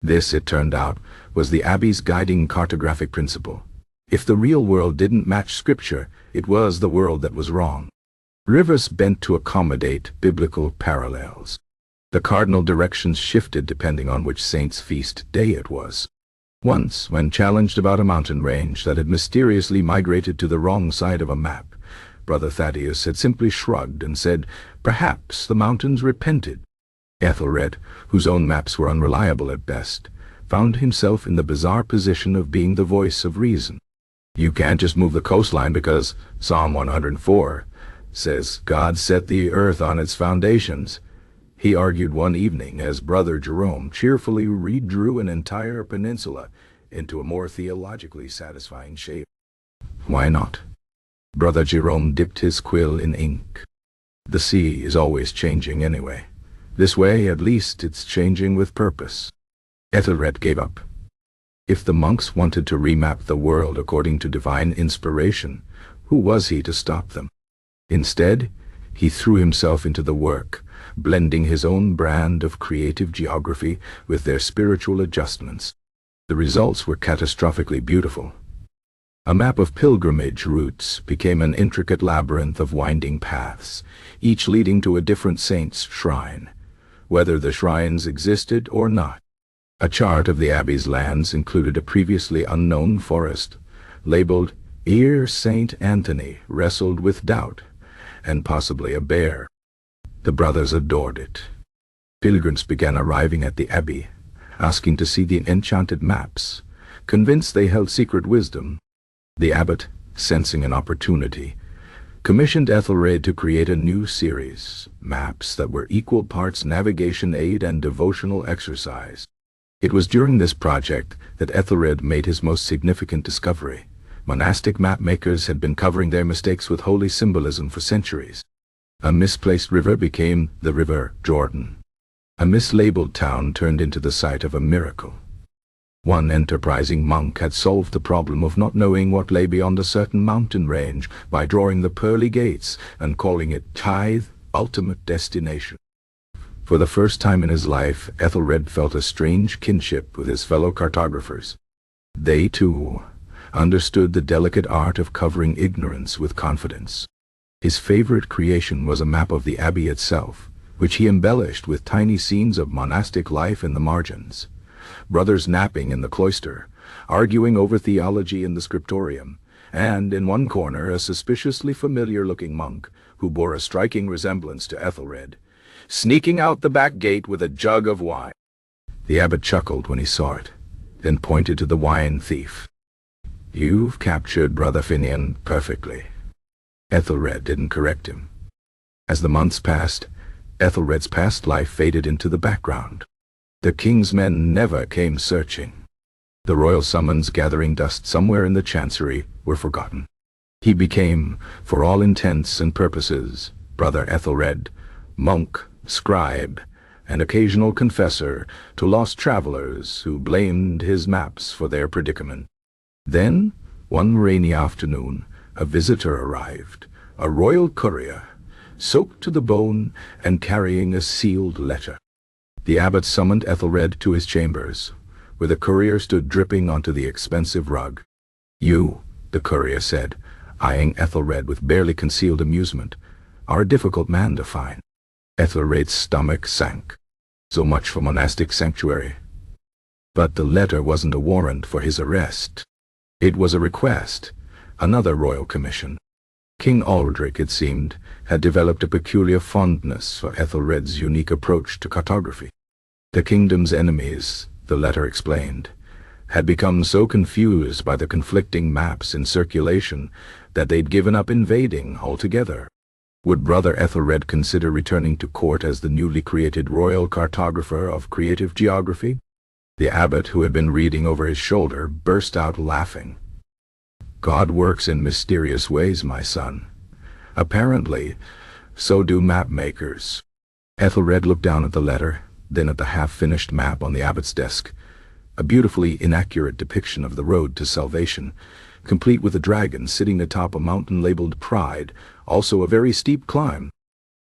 This, it turned out, was the Abbey's guiding cartographic principle. If the real world didn't match Scripture, it was the world that was wrong. Rivers bent to accommodate biblical parallels. The cardinal directions shifted depending on which saint's feast day it was. Once, when challenged about a mountain range that had mysteriously migrated to the wrong side of a map, Brother Thaddeus had simply shrugged and said, "Perhaps the mountains repented." Ethelred, whose own maps were unreliable at best, found himself in the bizarre position of being the voice of reason. You can't just move the coastline because Psalm 104 says God set the earth on its foundations, he argued one evening as Brother Jerome cheerfully redrew an entire peninsula into a more theologically satisfying shape. Why not? Brother Jerome dipped his quill in ink. The sea is always changing anyway. This way, at least, it's changing with purpose. Ethelred gave up. If the monks wanted to remap the world according to divine inspiration, who was he to stop them? Instead, he threw himself into the work, blending his own brand of creative geography with their spiritual adjustments. The results were catastrophically beautiful. A map of pilgrimage routes became an intricate labyrinth of winding paths, each leading to a different saint's shrine, whether the shrines existed or not. A chart of the abbey's lands included a previously unknown forest, labeled "Ere Saint Anthony Wrestled with Doubt," and possibly a bear. The brothers adored it. Pilgrims began arriving at the abbey, asking to see the enchanted maps, convinced they held secret wisdom. The abbot, sensing an opportunity, commissioned Ethelred to create a new series, maps that were equal parts navigation aid and devotional exercise. It was during this project that Ethelred made his most significant discovery. Monastic mapmakers had been covering their mistakes with holy symbolism for centuries. A misplaced river became the River Jordan. A mislabeled town turned into the site of a miracle. One enterprising monk had solved the problem of not knowing what lay beyond a certain mountain range by drawing the pearly gates and calling it Tithe, ultimate destination. For the first time in his life, Ethelred felt a strange kinship with his fellow cartographers. They, too, understood the delicate art of covering ignorance with confidence. His favorite creation was a map of the abbey itself, which he embellished with tiny scenes of monastic life in the margins. Brothers napping in the cloister, arguing over theology in the scriptorium, and in one corner a suspiciously familiar-looking monk who bore a striking resemblance to Ethelred, sneaking out the back gate with a jug of wine. The abbot chuckled when he saw it, then pointed to the wine thief. "You've captured Brother Finian perfectly." Ethelred didn't correct him. As the months passed, Ethelred's past life faded into the background. The king's men never came searching. The royal summons gathering dust somewhere in the chancery were forgotten. He became, for all intents and purposes, Brother Ethelred, monk, scribe, and occasional confessor to lost travelers who blamed his maps for their predicament. Then, one rainy afternoon, a visitor arrived, a royal courier, soaked to the bone and carrying a sealed letter. The abbot summoned Ethelred to his chambers, where the courier stood dripping onto the expensive rug. "You," the courier said, eyeing Ethelred with barely concealed amusement, "are a difficult man to find." Ethelred's stomach sank. So much for monastic sanctuary. But the letter wasn't a warrant for his arrest. It was a request, another royal commission. King Aldric, it seemed, had developed a peculiar fondness for Ethelred's unique approach to cartography. The kingdom's enemies, the letter explained, had become so confused by the conflicting maps in circulation that they'd given up invading altogether. Would Brother Ethelred consider returning to court as the newly created royal cartographer of creative geography? The abbot, who had been reading over his shoulder, burst out laughing. "God works in mysterious ways, my son. Apparently, so do mapmakers." Ethelred looked down at the letter, then at the half-finished map on the abbot's desk, a beautifully inaccurate depiction of the road to salvation, complete with a dragon sitting atop a mountain labeled Pride, also a very steep climb.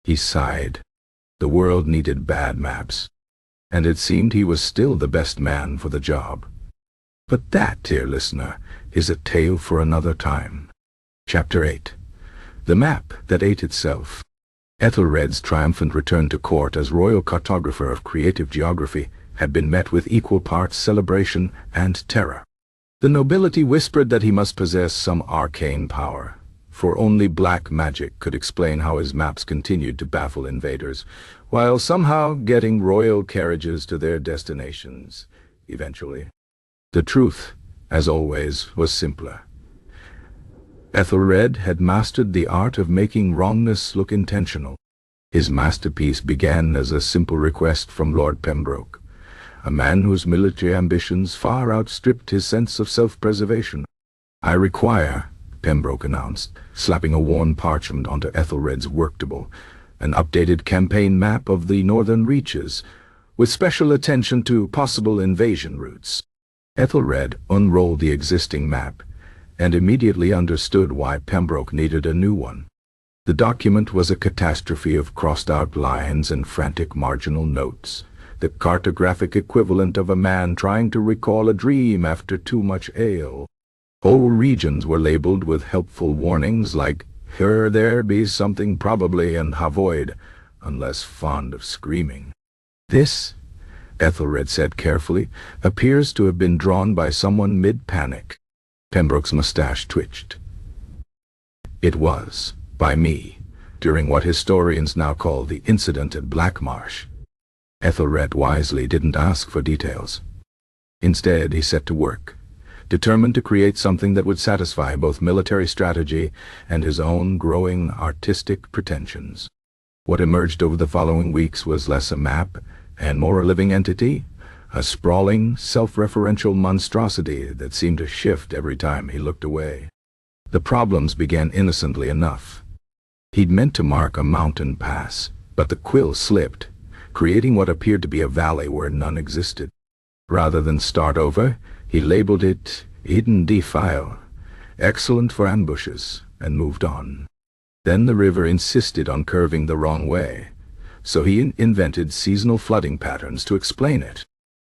He sighed. The world needed bad maps, and it seemed he was still the best man for the job. But that, dear listener, is a tale for another time. Chapter 8. The Map That Ate Itself. Ethelred's triumphant return to court as royal cartographer of creative geography had been met with equal parts celebration and terror. The nobility whispered that he must possess some arcane power, for only black magic could explain how his maps continued to baffle invaders, while somehow getting royal carriages to their destinations. eventually. The truth, as always, was simpler. Ethelred had mastered the art of making wrongness look intentional. His masterpiece began as a simple request from Lord Pembroke, a man whose military ambitions far outstripped his sense of self-preservation. "I require," Pembroke announced, slapping a worn parchment onto Ethelred's worktable, "an updated campaign map of the northern reaches, with special attention to possible invasion routes." Ethelred unrolled the existing map, and immediately understood why Pembroke needed a new one. The document was a catastrophe of crossed-out lines and frantic marginal notes, the cartographic equivalent of a man trying to recall a dream after too much ale. Whole regions were labeled with helpful warnings like, "Here there be something probably and avoid, unless fond of screaming." "This," Ethelred said carefully, "appears to have been drawn by someone mid-panic." Pembroke's mustache twitched. "It was, by me, during what historians now call the incident at Blackmarsh." Ethelred wisely didn't ask for details. Instead, he set to work, determined to create something that would satisfy both military strategy and his own growing artistic pretensions. What emerged over the following weeks was less a map and more a living entity, a sprawling, self-referential monstrosity that seemed to shift every time he looked away. The problems began innocently enough. He'd meant to mark a mountain pass, but the quill slipped, creating what appeared to be a valley where none existed. Rather than start over, he labeled it Hidden Defile, excellent for ambushes, and moved on. Then the river insisted on curving the wrong way, so he invented seasonal flooding patterns to explain it.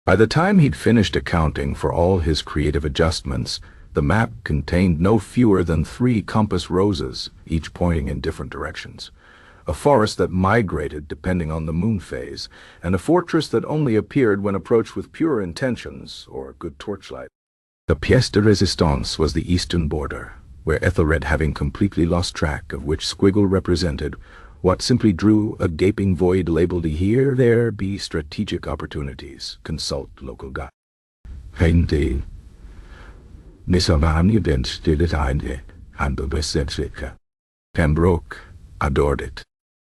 By the time he'd finished accounting for all his creative adjustments, the map contained no fewer than 3 compass roses, each pointing in different directions, a forest that migrated depending on the moon phase, and a fortress that only appeared when approached with pure intentions or good torchlight. The pièce de résistance was the eastern border, where Ethelred, having completely lost track of which squiggle represented what, simply drew a gaping void labeled "Here there be strategic opportunities. Consult local guide." Indeed. Pembroke adored it.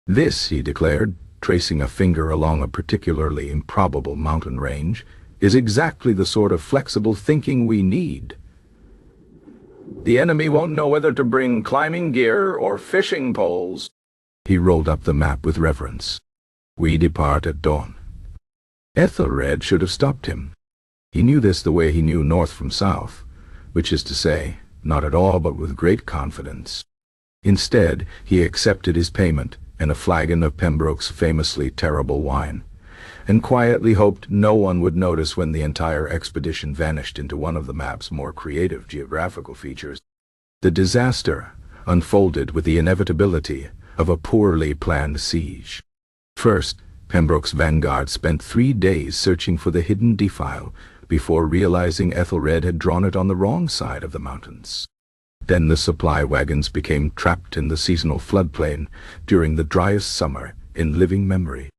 "This," he declared, tracing a finger along a particularly improbable mountain range, "is exactly the sort of flexible thinking we need. The enemy won't know whether to bring climbing gear or fishing poles." He rolled up the map with reverence. "We depart at dawn." Ethelred should have stopped him. He knew this the way he knew north from south, which is to say, not at all but with great confidence. Instead, he accepted his payment and a flagon of Pembroke's famously terrible wine, and quietly hoped no one would notice when the entire expedition vanished into one of the map's more creative geographical features. The disaster unfolded with the inevitability of a poorly planned siege. First, Pembroke's vanguard spent 3 days searching for the hidden defile before realizing Ethelred had drawn it on the wrong side of the mountains. Then the supply wagons became trapped in the seasonal floodplain during the driest summer in living memory.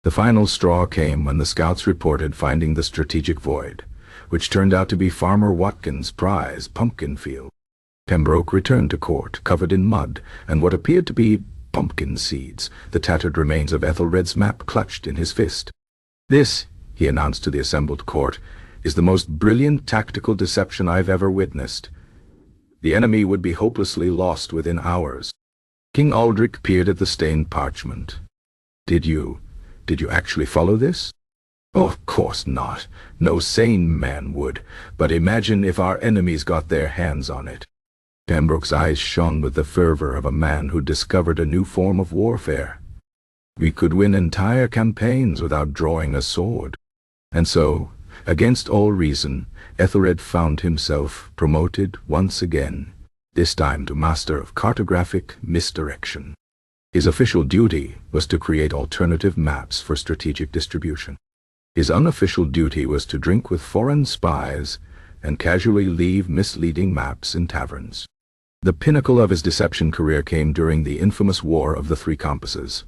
The final straw came when the scouts reported finding the strategic void, which turned out to be Farmer Watkins' prize pumpkin field. Pembroke returned to court, covered in mud and what appeared to be pumpkin seeds, the tattered remains of Ethelred's map clutched in his fist. "This," he announced to the assembled court, "is the most brilliant tactical deception I've ever witnessed. The enemy would be hopelessly lost within hours." King Aldrich peered at the stained parchment. Did you actually follow this?" "Oh, of course not. No sane man would. But imagine if our enemies got their hands on it." Pembroke's eyes shone with the fervor of a man who discovered a new form of warfare. "We could win entire campaigns without drawing a sword." And so, against all reason, Ethelred found himself promoted once again, this time to Master of Cartographic Misdirection. His official duty was to create alternative maps for strategic distribution. His unofficial duty was to drink with foreign spies and casually leave misleading maps in taverns. The pinnacle of his deception career came during the infamous War of the Three Compasses,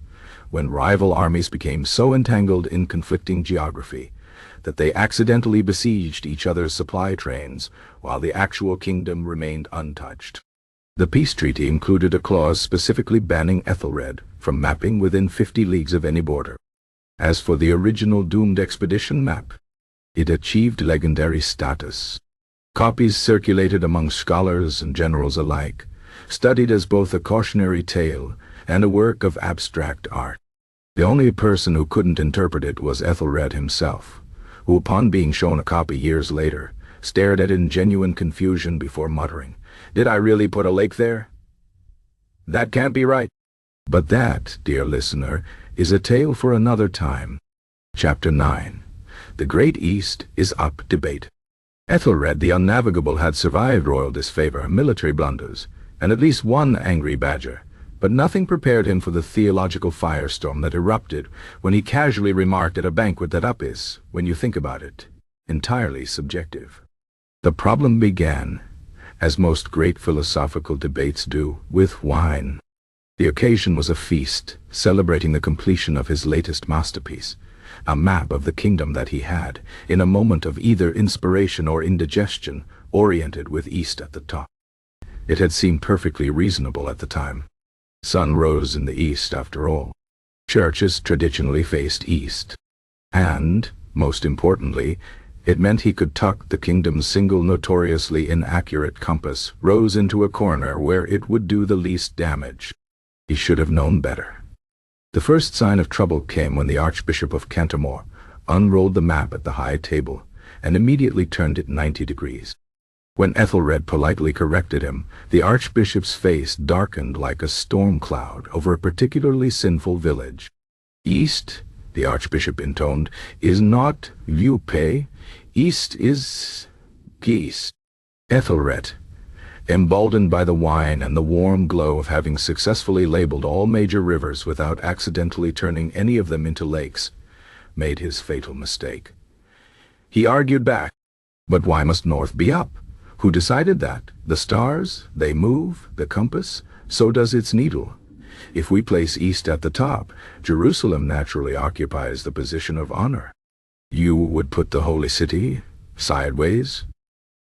when rival armies became so entangled in conflicting geography that they accidentally besieged each other's supply trains, while the actual kingdom remained untouched. The peace treaty included a clause specifically banning Ethelred from mapping within 50 leagues of any border. As for the original doomed expedition map, it achieved legendary status. Copies circulated among scholars and generals alike, studied as both a cautionary tale and a work of abstract art. The only person who couldn't interpret it was Ethelred himself, who, upon being shown a copy years later, stared at it in genuine confusion before muttering, "Did I really put a lake there? That can't be right." But that, dear listener, is a tale for another time. Chapter 9. The Great East is Up Debate. Ethelred the Unnavigable had survived royal disfavor, military blunders, and at least one angry badger, but nothing prepared him for the theological firestorm that erupted when he casually remarked at a banquet that up is, when you think about it, entirely subjective. The problem began, as most great philosophical debates do, with wine. The occasion was a feast, celebrating the completion of his latest masterpiece, a map of the kingdom that he had, in a moment of either inspiration or indigestion, oriented with east at the top. It had seemed perfectly reasonable at the time. Sun rose in the east, after all. Churches traditionally faced east. And, most importantly, it meant he could tuck the kingdom's single notoriously inaccurate compass rose into a corner where it would do the least damage. He should have known better. The first sign of trouble came when the Archbishop of Cantermore unrolled the map at the high table and immediately turned it 90 degrees. When Ethelred politely corrected him, the Archbishop's face darkened like a storm cloud over a particularly sinful village. "East," the Archbishop intoned, "is not Viewpay. East is geese." Ethelred, emboldened by the wine and the warm glow of having successfully labeled all major rivers without accidentally turning any of them into lakes, made his fatal mistake. He argued back, "But why must north be up? Who decided that? The stars? They move. The compass? So does its needle. If we place east at the top, Jerusalem naturally occupies the position of honor. You would put the holy city sideways?"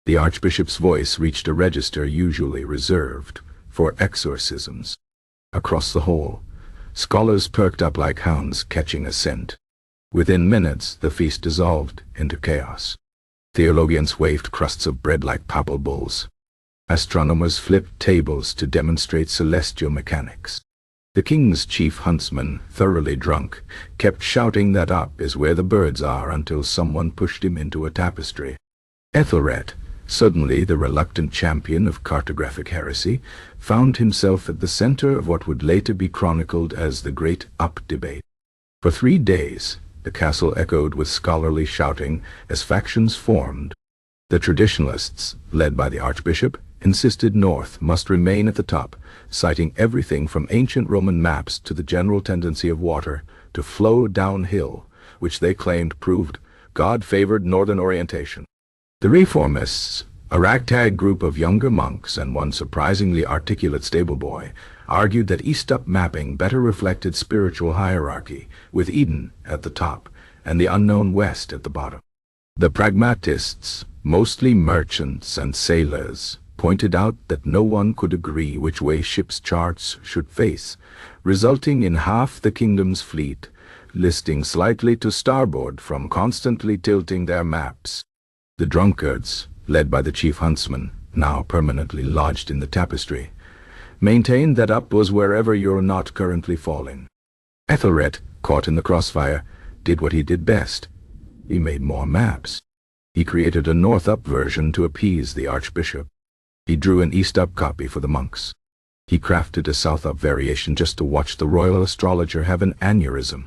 The Archbishop's voice reached a register usually reserved for exorcisms. Across the hall, scholars perked up like hounds catching a scent. Within minutes, the feast dissolved into chaos. Theologians waved crusts of bread like papal bulls. Astronomers flipped tables to demonstrate celestial mechanics. The king's chief huntsman, thoroughly drunk, kept shouting that up is where the birds are until someone pushed him into a tapestry. Ethelred, suddenly the reluctant champion of cartographic heresy, found himself at the center of what would later be chronicled as the Great Up Debate. For 3 days, the castle echoed with scholarly shouting as factions formed. The traditionalists, led by the Archbishop, insisted north must remain at the top, citing everything from ancient Roman maps to the general tendency of water to flow downhill, which they claimed proved God-favored northern orientation. The reformists, a ragtag group of younger monks and one surprisingly articulate stableboy, argued that east-up mapping better reflected spiritual hierarchy, with Eden at the top and the unknown west at the bottom. The pragmatists, mostly merchants and sailors, pointed out that no one could agree which way ships' charts should face, resulting in half the kingdom's fleet listing slightly to starboard from constantly tilting their maps. The drunkards, led by the chief huntsman, now permanently lodged in the tapestry, maintained that up was wherever you're not currently falling. Ethelred, caught in the crossfire, did what he did best. He made more maps. He created a north-up version to appease the Archbishop. He drew an east-up copy for the monks. He crafted a south-up variation just to watch the royal astrologer have an aneurysm.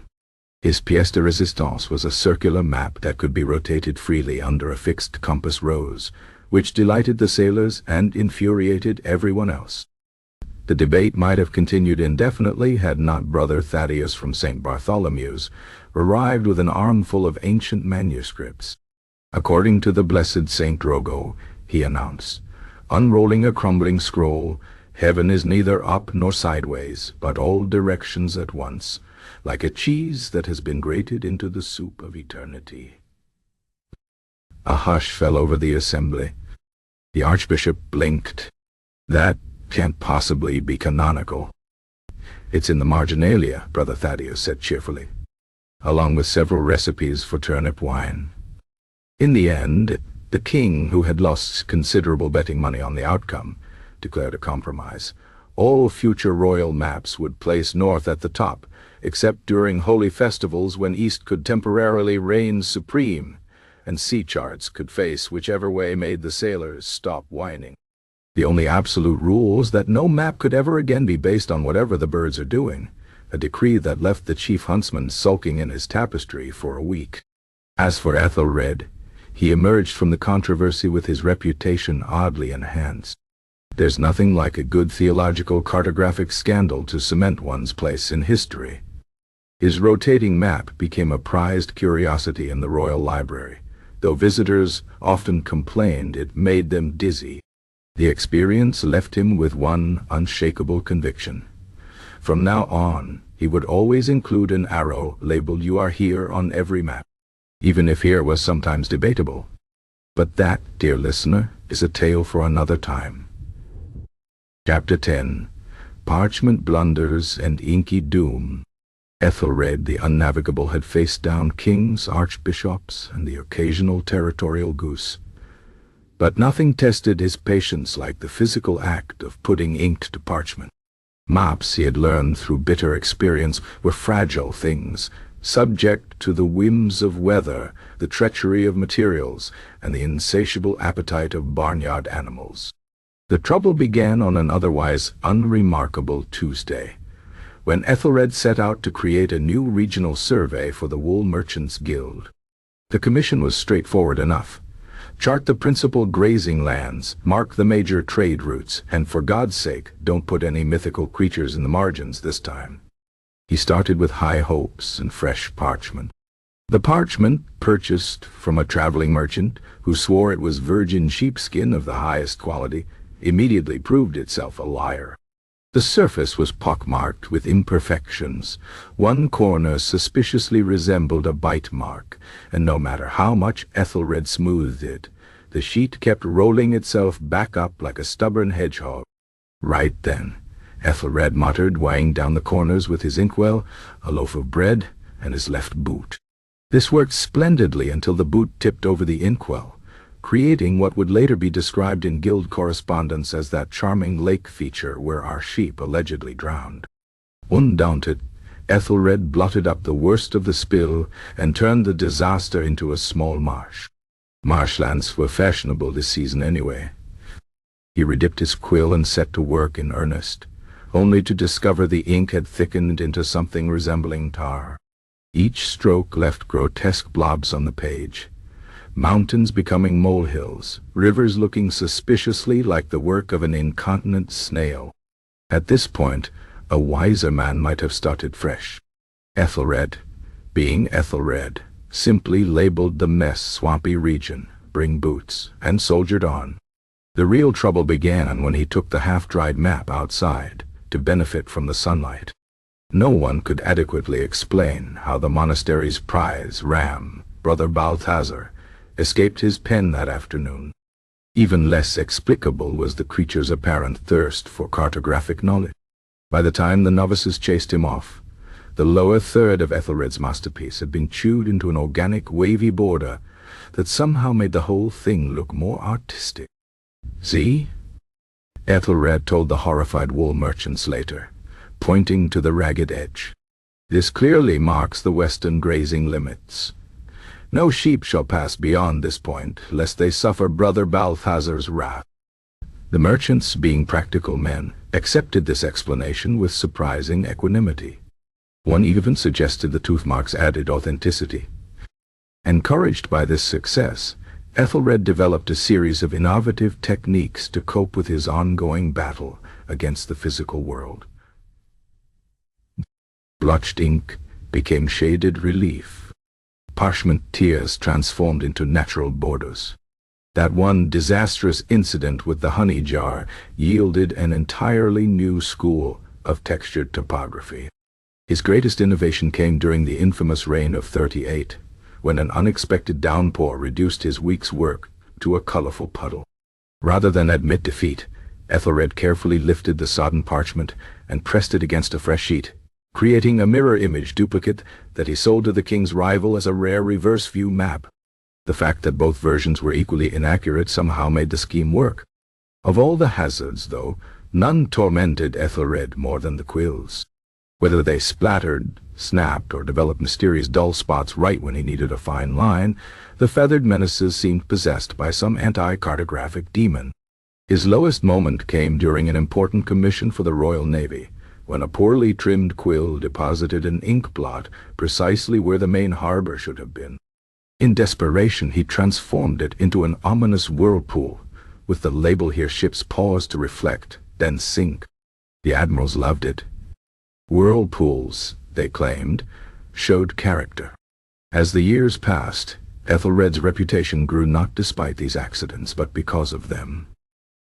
His pièce de résistance was a circular map that could be rotated freely under a fixed compass rose, which delighted the sailors and infuriated everyone else. The debate might have continued indefinitely had not Brother Thaddeus from St. Bartholomew's arrived with an armful of ancient manuscripts. "According to the blessed Saint Drogo," he announced, unrolling a crumbling scroll, "heaven is neither up nor sideways, but all directions at once, like a cheese that has been grated into the soup of eternity." A hush fell over the assembly. The Archbishop blinked. "That can't possibly be canonical." "It's in the marginalia," Brother Thaddeus said cheerfully, along with several recipes for turnip wine. In the end, the king, who had lost considerable betting money on the outcome, declared a compromise. All future royal maps would place north at the top, except during holy festivals when east could temporarily reign supreme, and sea charts could face whichever way made the sailors stop whining. The only absolute rule was that no map could ever again be based on whatever the birds are doing, a decree that left the chief huntsman sulking in his tapestry for a week. As for Ethelred, he emerged from the controversy with his reputation oddly enhanced. There's nothing like a good theological cartographic scandal to cement one's place in history. His rotating map became a prized curiosity in the royal library, though visitors often complained it made them dizzy. The experience left him with one unshakable conviction. From now on, he would always include an arrow labeled "You are here" on every map, even if here was sometimes debatable. But that, dear listener, is a tale for another time. Chapter 10. Parchment, Blunders, and Inky Doom. Ethelred the Unnavigable had faced down kings, archbishops, and the occasional territorial goose. But nothing tested his patience like the physical act of putting ink to parchment. Maps, he had learned through bitter experience, were fragile things, subject to the whims of weather, the treachery of materials, and the insatiable appetite of barnyard animals. The trouble began on an otherwise unremarkable Tuesday, when Ethelred set out to create a new regional survey for the Wool Merchants' Guild. The commission was straightforward enough. Chart the principal grazing lands, mark the major trade routes, and for God's sake, don't put any mythical creatures in the margins this time. He started with high hopes and fresh parchment. The parchment, purchased from a traveling merchant who swore it was virgin sheepskin of the highest quality, immediately proved itself a liar. The surface was pockmarked with imperfections. One corner suspiciously resembled a bite mark, and no matter how much Ethelred smoothed it, the sheet kept rolling itself back up like a stubborn hedgehog. Right then, Ethelred muttered, weighing down the corners with his inkwell, a loaf of bread, and his left boot. This worked splendidly until the boot tipped over the inkwell, creating what would later be described in guild correspondence as that charming lake feature where our sheep allegedly drowned. Undaunted, Ethelred blotted up the worst of the spill and turned the disaster into a small marsh. Marshlands were fashionable this season anyway. He redipped his quill and set to work in earnest, only to discover the ink had thickened into something resembling tar. Each stroke left grotesque blobs on the page. Mountains becoming molehills, rivers looking suspiciously like the work of an incontinent snail. At this point, a wiser man might have started fresh. Ethelred, being Ethelred, simply labeled the mess swampy region, bring boots, and soldiered on. The real trouble began when he took the half-dried map outside to benefit from the sunlight. No one could adequately explain how the monastery's prize, Ram, Brother Balthazar, escaped his pen that afternoon. Even less explicable was the creature's apparent thirst for cartographic knowledge. By the time the novices chased him off, the lower third of Ethelred's masterpiece had been chewed into an organic, wavy border that somehow made the whole thing look more artistic. "See?" Ethelred told the horrified wool merchants later, pointing to the ragged edge. "This clearly marks the western grazing limits. No sheep shall pass beyond this point, lest they suffer Brother Balthazar's wrath." The merchants, being practical men, accepted this explanation with surprising equanimity. One even suggested the tooth marks added authenticity. Encouraged by this success, Ethelred developed a series of innovative techniques to cope with his ongoing battle against the physical world. Blotched ink became shaded relief. Parchment tears transformed into natural borders. That one disastrous incident with the honey jar yielded an entirely new school of textured topography. His greatest innovation came during the infamous reign of 38, when an unexpected downpour reduced his week's work to a colorful puddle. Rather than admit defeat, Ethelred carefully lifted the sodden parchment and pressed it against a fresh sheet, creating a mirror image duplicate that he sold to the king's rival as a rare reverse view map. The fact that both versions were equally inaccurate somehow made the scheme work. Of all the hazards, though, none tormented Ethelred more than the quills. Whether they splattered, snapped, or developed mysterious dull spots right when he needed a fine line, the feathered menaces seemed possessed by some anti-cartographic demon. His lowest moment came during an important commission for the Royal Navy, when a poorly trimmed quill deposited an ink blot precisely where the main harbor should have been. In desperation, he transformed it into an ominous whirlpool, with the label here ships pause to reflect, then sink. The admirals loved it. Whirlpools, they claimed, showed character. As the years passed, Ethelred's reputation grew not despite these accidents, but because of them.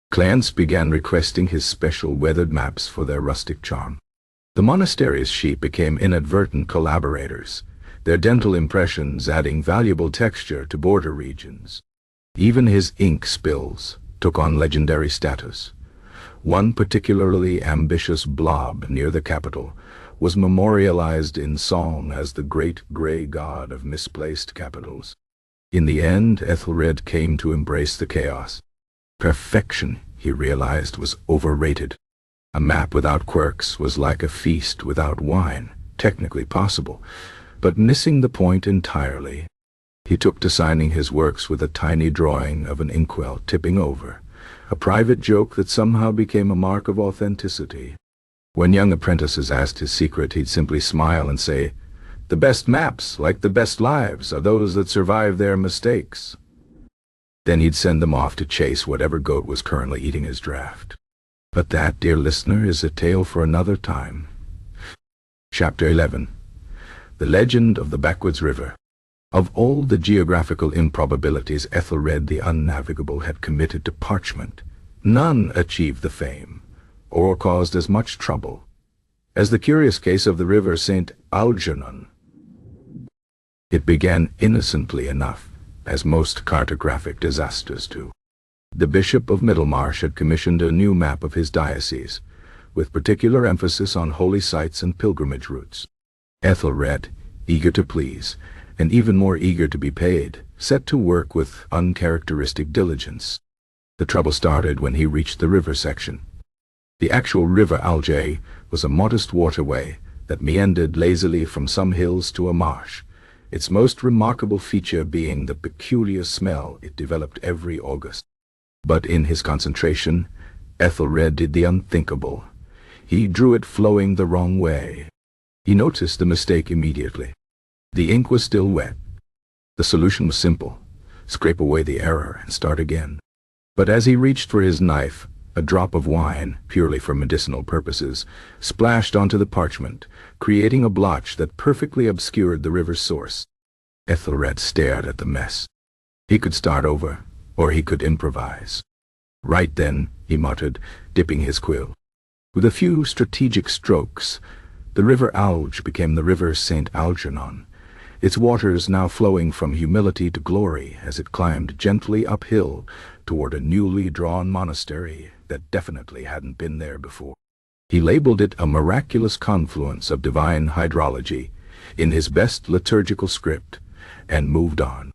Clients began requesting his special weathered maps for their rustic charm. The monastery's sheep became inadvertent collaborators, their dental impressions adding valuable texture to border regions. Even his ink spills took on legendary status. One particularly ambitious blob near the capital was memorialized in song as the great gray god of misplaced capitals. In the end, Ethelred came to embrace the chaos. Perfection, he realized, was overrated. A map without quirks was like a feast without wine, technically possible, but missing the point entirely. He took to signing his works with a tiny drawing of an inkwell tipping over, a private joke that somehow became a mark of authenticity. When young apprentices asked his secret, he'd simply smile and say, "The best maps, like the best lives, are those that survive their mistakes." Then he'd send them off to chase whatever goat was currently eating his draft. But that, dear listener, is a tale for another time. Chapter 11. The Legend of the Backwoods River. Of all the geographical improbabilities Ethelred the Unnavigable had committed to Parchment, none achieved the fame, or caused as much trouble, as the curious case of the river St. Algernon. It began innocently enough, as most cartographic disasters do. The Bishop of Middlemarsh had commissioned a new map of his diocese, with particular emphasis on holy sites and pilgrimage routes. Ethelred, eager to please, and even more eager to be paid, set to work with uncharacteristic diligence. The trouble started when he reached the river section. The actual river Alger was a modest waterway that meandered lazily from some hills to a marsh, its most remarkable feature being the peculiar smell it developed every August. But in his concentration, Ethelred did the unthinkable. He drew it flowing the wrong way. He noticed the mistake immediately. The ink was still wet. The solution was simple: scrape away the error and start again. But as he reached for his knife, a drop of wine, purely for medicinal purposes, splashed onto the parchment, creating a blotch that perfectly obscured the river's source. Ethelred stared at the mess. He could start over, or he could improvise. "Right then," he muttered, dipping his quill. With a few strategic strokes, the river Alge became the river St. Algernon, its waters now flowing from humility to glory as it climbed gently uphill toward a newly drawn monastery that definitely hadn't been there before. He labeled it a miraculous confluence of divine hydrology in his best liturgical script, and moved on.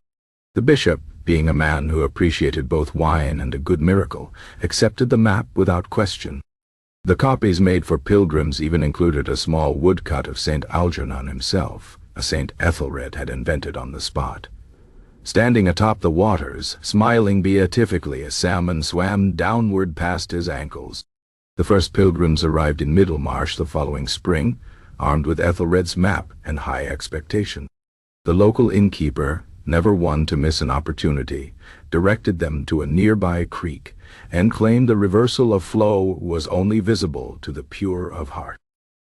The bishop, being a man who appreciated both wine and a good miracle, accepted the map without question. The copies made for pilgrims even included a small woodcut of St. Algernon himself, a St. Ethelred had invented on the spot. Standing atop the waters, smiling beatifically, a salmon swam downward past his ankles. The first pilgrims arrived in Middlemarsh the following spring, armed with Ethelred's map and high expectation. The local innkeeper, never one to miss an opportunity, directed them to a nearby creek, and claimed the reversal of flow was only visible to the pure of heart.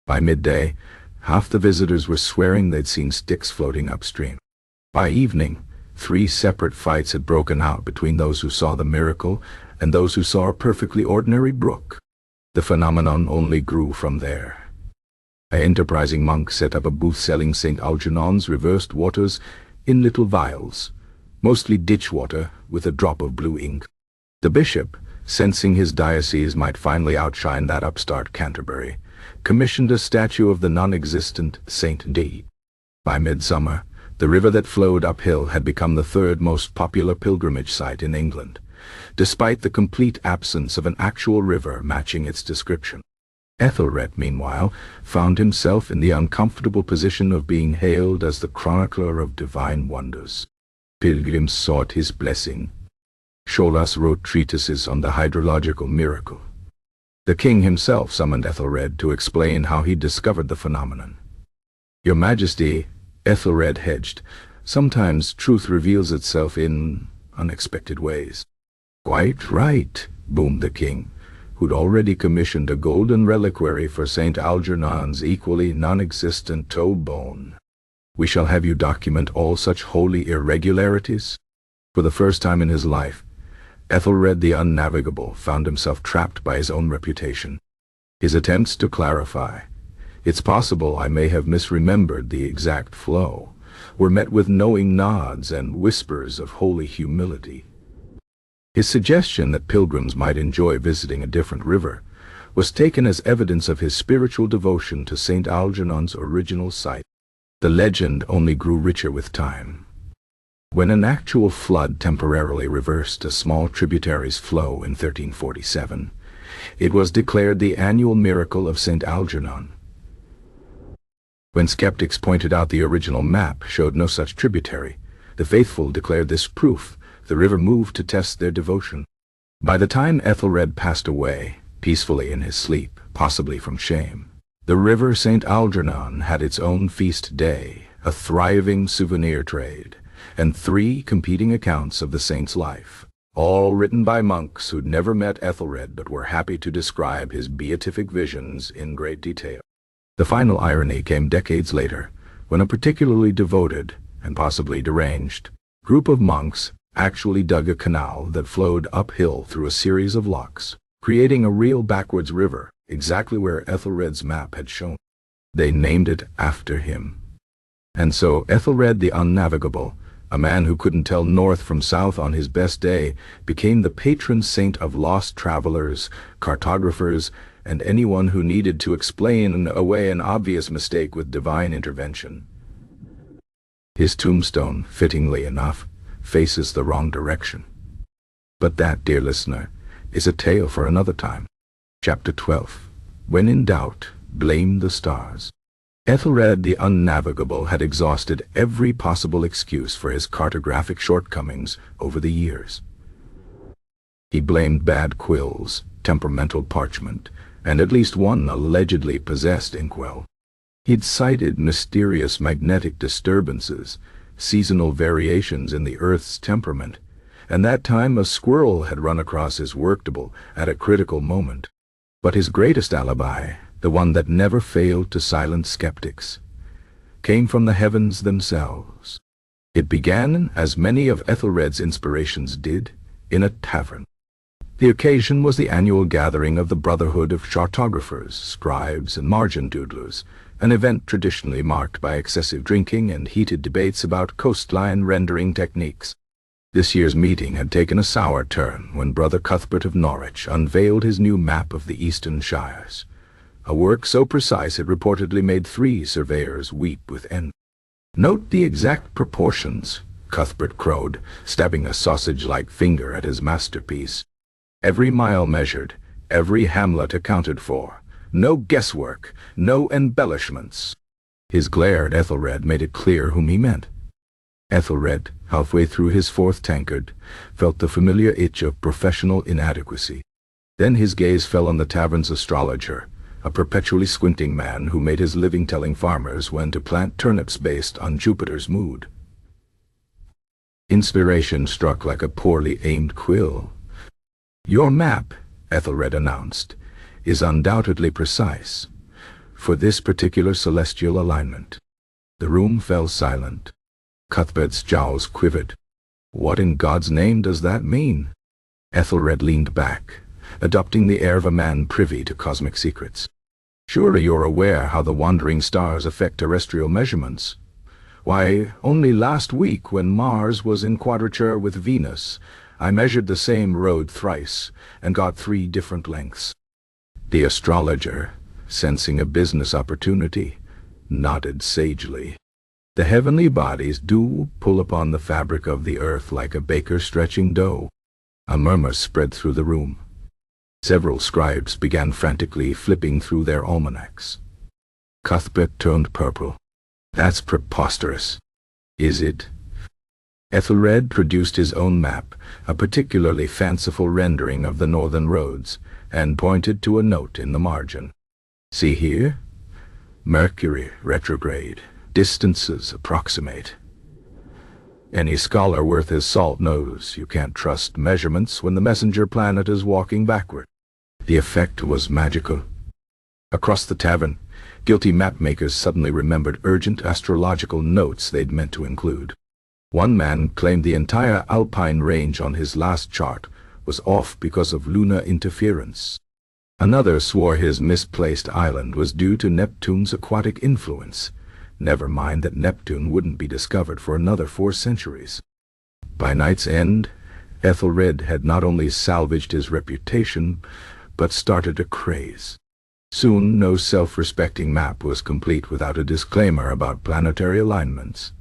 By midday, half the visitors were swearing they'd seen sticks floating upstream. By evening, 3 separate fights had broken out between those who saw the miracle and those who saw a perfectly ordinary brook. The phenomenon only grew from there. An enterprising monk set up a booth selling St. Algernon's reversed waters in little vials, mostly ditch water with a drop of blue ink. The bishop, sensing his diocese might finally outshine that upstart Canterbury, commissioned a statue of the non-existent Saint D. By midsummer, the river that flowed uphill had become the third most popular pilgrimage site in England, despite the complete absence of an actual river matching its description. Ethelred, meanwhile, found himself in the uncomfortable position of being hailed as the chronicler of divine wonders. Pilgrims sought his blessing. Scholas wrote treatises on the hydrological miracle. The king himself summoned Ethelred to explain how he discovered the phenomenon. "Your Majesty," Ethelred hedged, "sometimes truth reveals itself in unexpected ways." "Quite right," boomed the king, who'd already commissioned a golden reliquary for St. Algernon's equally non-existent toe bone. "We shall have you document all such holy irregularities?" For the first time in his life, Ethelred the Unnavigable found himself trapped by his own reputation. His attempts to clarify, "It's possible I may have misremembered the exact flow," were met with knowing nods and whispers of holy humility. His suggestion that pilgrims might enjoy visiting a different river was taken as evidence of his spiritual devotion to St. Algernon's original site. The legend only grew richer with time. When an actual flood temporarily reversed a small tributary's flow in 1347, it was declared the annual miracle of St. Algernon. When skeptics pointed out the original map showed no such tributary, the faithful declared this proof the river moved to test their devotion. By the time Ethelred passed away, peacefully in his sleep, possibly from shame, the river St. Algernon had its own feast day, a thriving souvenir trade, and 3 competing accounts of the saint's life, all written by monks who'd never met Ethelred but were happy to describe his beatific visions in great detail. The final irony came decades later, when a particularly devoted, and possibly deranged, group of monks actually dug a canal that flowed uphill through a series of locks, creating a real backwards river, exactly where Ethelred's map had shown. They named it after him. And so Ethelred the Unnavigable, a man who couldn't tell north from south on his best day, became the patron saint of lost travelers, cartographers, and anyone who needed to explain away an obvious mistake with divine intervention. His tombstone, fittingly enough, faces the wrong direction. But that, dear listener, is a tale for another time. Chapter 12. When in doubt, blame the stars. Ethelred the Unnavigable had exhausted every possible excuse for his cartographic shortcomings over the years. He blamed bad quills, temperamental Parchment, and at least one allegedly possessed inkwell. He'd cited mysterious magnetic disturbances, seasonal variations in the Earth's temperament, and that time a squirrel had run across his worktable at a critical moment. But his greatest alibi, the one that never failed to silence skeptics, came from the heavens themselves. It began, as many of Ethelred's inspirations did, in a tavern. The occasion was the annual gathering of the Brotherhood of Cartographers, Scribes, and Margin Doodlers, an event traditionally marked by excessive drinking and heated debates about coastline rendering techniques. This year's meeting had taken a sour turn when Brother Cuthbert of Norwich unveiled his new map of the Eastern Shires, a work so precise it reportedly made 3 surveyors weep with envy. "Note the exact proportions," Cuthbert crowed, stabbing a sausage-like finger at his masterpiece. "Every mile measured, every hamlet accounted for. No guesswork, no embellishments." His glare at Ethelred made it clear whom he meant. Ethelred, halfway through his 4th tankard, felt the familiar itch of professional inadequacy. Then his gaze fell on the tavern's astrologer, a perpetually squinting man who made his living telling farmers when to plant turnips based on Jupiter's mood. Inspiration struck like a poorly aimed quill. "Your map," Ethelred announced, "is undoubtedly precise for this particular celestial alignment." The room fell silent. Cuthbert's jowls quivered. "What in God's name does that mean?" Ethelred leaned back, adopting the air of a man privy to cosmic secrets. "Surely you're aware how the wandering stars affect terrestrial measurements. Why, only last week, when Mars was in quadrature with Venus, I measured the same road thrice and got 3 different lengths." The astrologer, sensing a business opportunity, nodded sagely. "The heavenly bodies do pull upon the fabric of the earth like a baker stretching dough." A murmur spread through the room. Several scribes began frantically flipping through their almanacs. Cuthbert turned purple. "That's preposterous." "Is it?" Ethelred produced his own map, a particularly fanciful rendering of the northern roads, and pointed to a note in the margin. "See here? Mercury retrograde. Distances approximate. Any scholar worth his salt knows you can't trust measurements when the messenger planet is walking backward." The effect was magical. Across the tavern, guilty mapmakers suddenly remembered urgent astrological notes they'd meant to include. One man claimed the entire Alpine range on his last chart was off because of lunar interference. Another swore his misplaced island was due to Neptune's aquatic influence. Never mind that Neptune wouldn't be discovered for another 4 centuries. By night's end, Ethelred had not only salvaged his reputation, but started a craze. Soon, no self-respecting map was complete without a disclaimer about planetary alignments.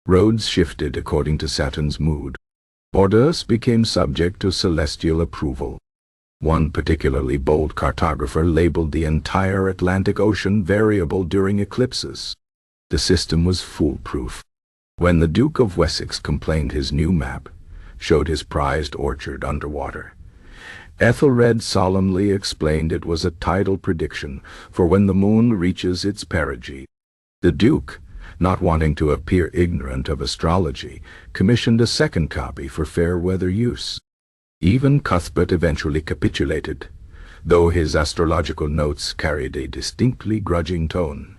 Roads shifted according to Saturn's mood. Borders became subject to celestial approval. One particularly bold cartographer labeled the entire Atlantic Ocean variable during eclipses. The system was foolproof. When the Duke of Wessex complained his new map showed his prized orchard underwater, Ethelred solemnly explained it was a tidal prediction for when the moon reaches its perigee. The Duke, not wanting to appear ignorant of astrology, commissioned a second copy for fair weather use. Even Cuthbert eventually capitulated, though his astrological notes carried a distinctly grudging tone.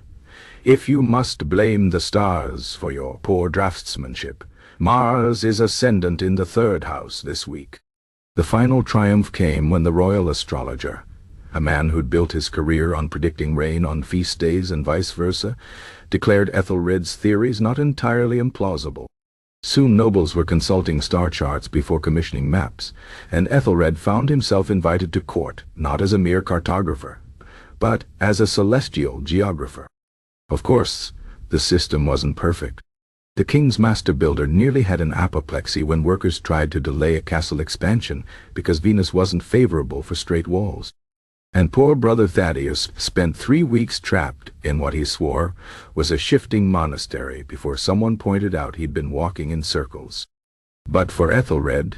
"If you must blame the stars for your poor draftsmanship, Mars is ascendant in the 3rd house this week." The final triumph came when the royal astrologer, a man who'd built his career on predicting rain on feast days and vice versa, declared Ethelred's theories not entirely implausible. Soon nobles were consulting star charts before commissioning maps, and Ethelred found himself invited to court not as a mere cartographer, but as a celestial geographer. Of course, the system wasn't perfect. The king's master builder nearly had an apoplexy when workers tried to delay a castle expansion because Venus wasn't favorable for straight walls. And poor brother Thaddeus spent 3 weeks trapped in what he swore was a shifting monastery before someone pointed out he'd been walking in circles. But for Ethelred,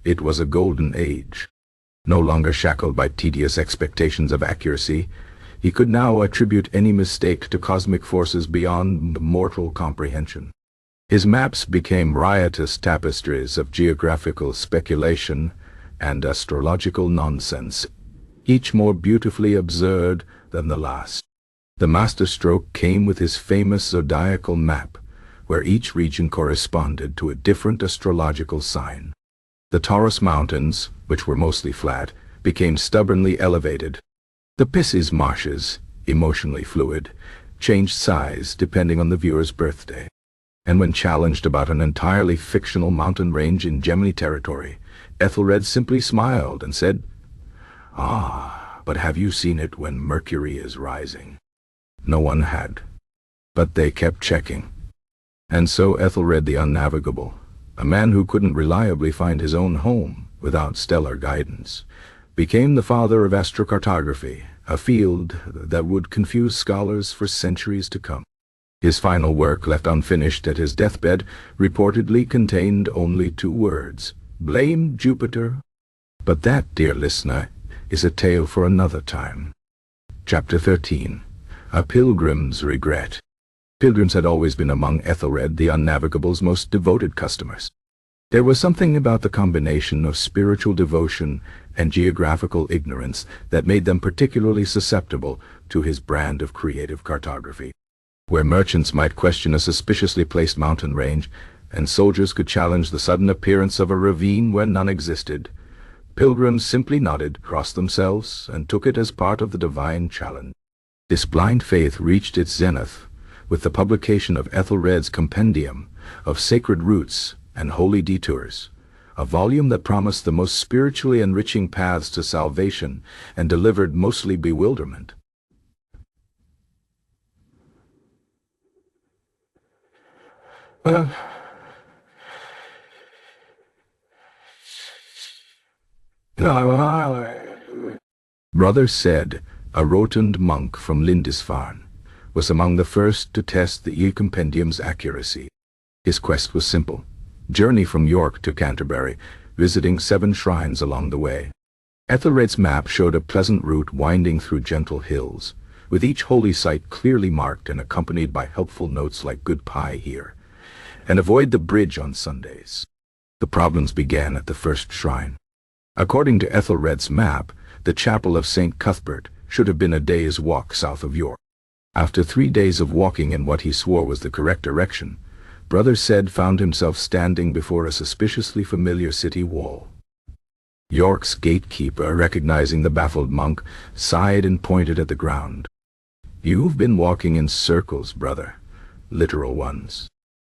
it was a golden age. No longer shackled by tedious expectations of accuracy, he could now attribute any mistake to cosmic forces beyond mortal comprehension. His maps became riotous tapestries of geographical speculation and astrological nonsense, each more beautifully absurd than the last. The masterstroke came with his famous zodiacal map, where each region corresponded to a different astrological sign. The Taurus Mountains, which were mostly flat, became stubbornly elevated. The Pisces marshes, emotionally fluid, changed size depending on the viewer's birthday. And when challenged about an entirely fictional mountain range in Gemini territory, Ethelred simply smiled and said, "Ah, but have you seen it when Mercury is rising?" No one had. But they kept checking. And so Ethelred the Unnavigable, a man who couldn't reliably find his own home without stellar guidance, became the father of astrocartography, a field that would confuse scholars for centuries to come. His final work, left unfinished at his deathbed, reportedly contained only 2 words: "Blame Jupiter." But that, dear listener, is a tale for another time. Chapter 13. A Pilgrim's Regret. Pilgrims had always been among Ethelred the Unnavigable's most devoted customers. There was something about the combination of spiritual devotion and geographical ignorance that made them particularly susceptible to his brand of creative cartography. Where merchants might question a suspiciously placed mountain range, and soldiers could challenge the sudden appearance of a ravine where none existed, pilgrims simply nodded, crossed themselves, and took it as part of the divine challenge. This blind faith reached its zenith with the publication of Ethelred's Compendium of Sacred Routes and Holy Detours, a volume that promised the most spiritually enriching paths to salvation and delivered mostly bewilderment. Brother said, a rotund monk from Lindisfarne, was among the first to test the compendium's accuracy. His quest was simple: journey from York to Canterbury, visiting 7 shrines along the way. Ethelred's map showed a pleasant route winding through gentle hills, with each holy site clearly marked and accompanied by helpful notes like "good pie here," and "avoid the bridge on Sundays." The problems began at the first shrine. According to Ethelred's map, the chapel of St. Cuthbert should have been a day's walk south of York. After 3 days of walking in what he swore was the correct direction, Brother said found himself standing before a suspiciously familiar city wall. York's gatekeeper, recognizing the baffled monk, sighed and pointed at the ground. "You've been walking in circles, brother. Literal ones."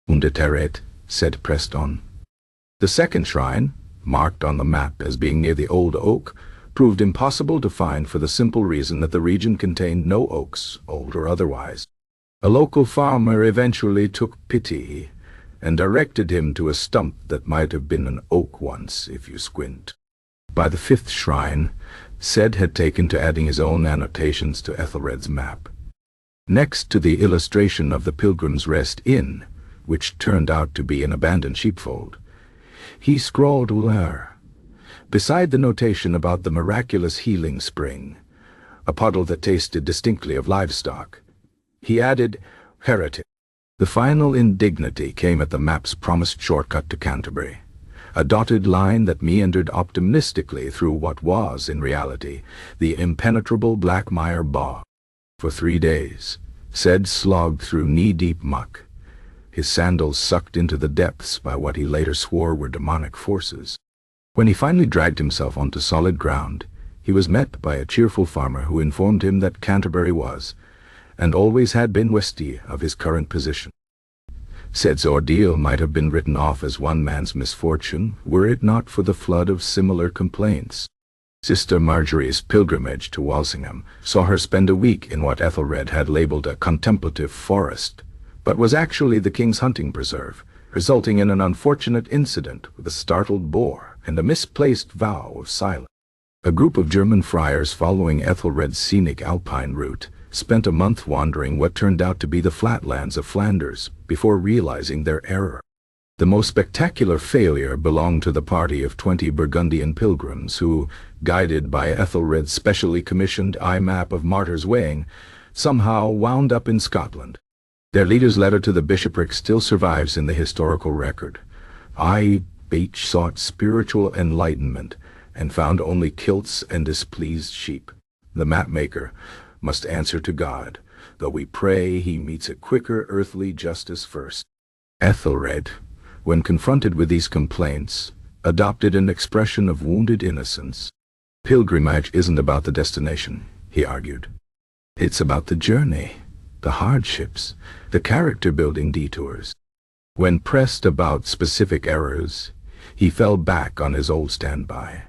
"Undeteret," said Preston. The second shrine, marked on the map as being near the old oak, proved impossible to find for the simple reason that the region contained no oaks, old or otherwise. A local farmer eventually took pity and directed him to a stump that might have been an oak once, if you squint. By the 5th shrine, Ced had taken to adding his own annotations to Ethelred's map. Next to the illustration of the Pilgrim's Rest Inn, which turned out to be an abandoned sheepfold, he scrawled "Uller." Beside the notation about the miraculous healing spring, a puddle that tasted distinctly of livestock, he added "heretic." The final indignity came at the map's promised shortcut to Canterbury, a dotted line that meandered optimistically through what was, in reality, the impenetrable Blackmire Bog. For 3 days, Ced slogged through knee-deep muck, his sandals sucked into the depths by what he later swore were demonic forces. When he finally dragged himself onto solid ground, he was met by a cheerful farmer who informed him that Canterbury was, and always had been, westy of his current position. Ced's ordeal might have been written off as one man's misfortune, were it not for the flood of similar complaints. Sister Marjorie's pilgrimage to Walsingham saw her spend a week in what Ethelred had labeled a contemplative forest, but was actually the king's hunting preserve, resulting in an unfortunate incident with a startled boar and a misplaced vow of silence. A group of German friars following Ethelred's scenic alpine route spent a month wandering what turned out to be the flatlands of Flanders before realizing their error. The most spectacular failure belonged to the party of 20 Burgundian pilgrims who, guided by Ethelred's specially commissioned eye-map of Martyr's Weighing, somehow wound up in Scotland. Their leader's letter to the bishopric still survives in the historical record. "I each sought spiritual enlightenment and found only kilts and displeased sheep. The Mapmaker must answer to God, though we pray he meets a quicker earthly justice first." Ethelred, when confronted with these complaints, adopted an expression of wounded innocence. "Pilgrimage isn't about the destination," he argued. "It's about the journey, the hardships, the character-building detours." When pressed about specific errors, he fell back on his old standby.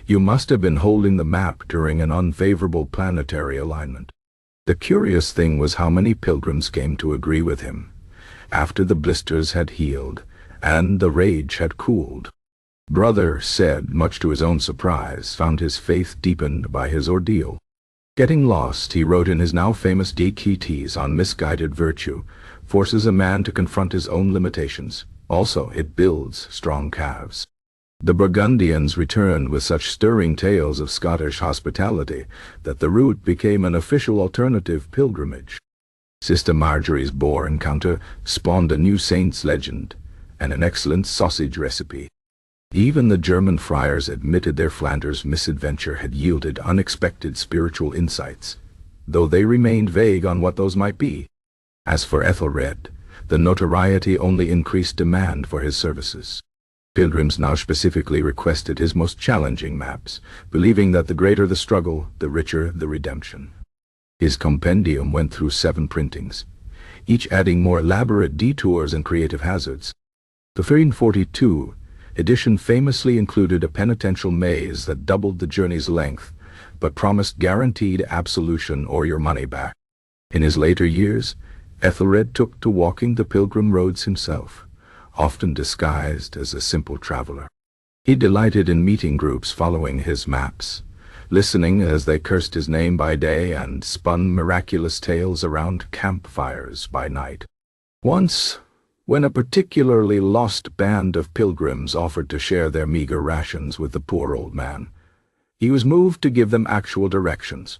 "You must have been holding the map during an unfavorable planetary alignment." The curious thing was how many pilgrims came to agree with him, after the blisters had healed and the rage had cooled. Brother said, much to his own surprise, found his faith deepened by his ordeal. Getting lost, he wrote in his now famous DQTs on misguided virtue, forces a man to confront his own limitations. Also, it builds strong calves. The Burgundians returned with such stirring tales of Scottish hospitality that the route became an official alternative pilgrimage. Sister Marjorie's boar encounter spawned a new saint's legend and an excellent sausage recipe. Even the German friars admitted their Flanders misadventure had yielded unexpected spiritual insights, though they remained vague on what those might be. As for Ethelred, the notoriety only increased demand for his services. Pilgrims now specifically requested his most challenging maps, believing that the greater the struggle, the richer the redemption. His compendium went through 7 printings, each adding more elaborate detours and creative hazards. The 1342 edition famously included a penitential maze that doubled the journey's length, but promised guaranteed absolution or your money back. In his later years, Ethelred took to walking the pilgrim roads himself, often disguised as a simple traveler. He delighted in meeting groups following his maps, listening as they cursed his name by day and spun miraculous tales around campfires by night. Once, when a particularly lost band of pilgrims offered to share their meager rations with the poor old man, he was moved to give them actual directions,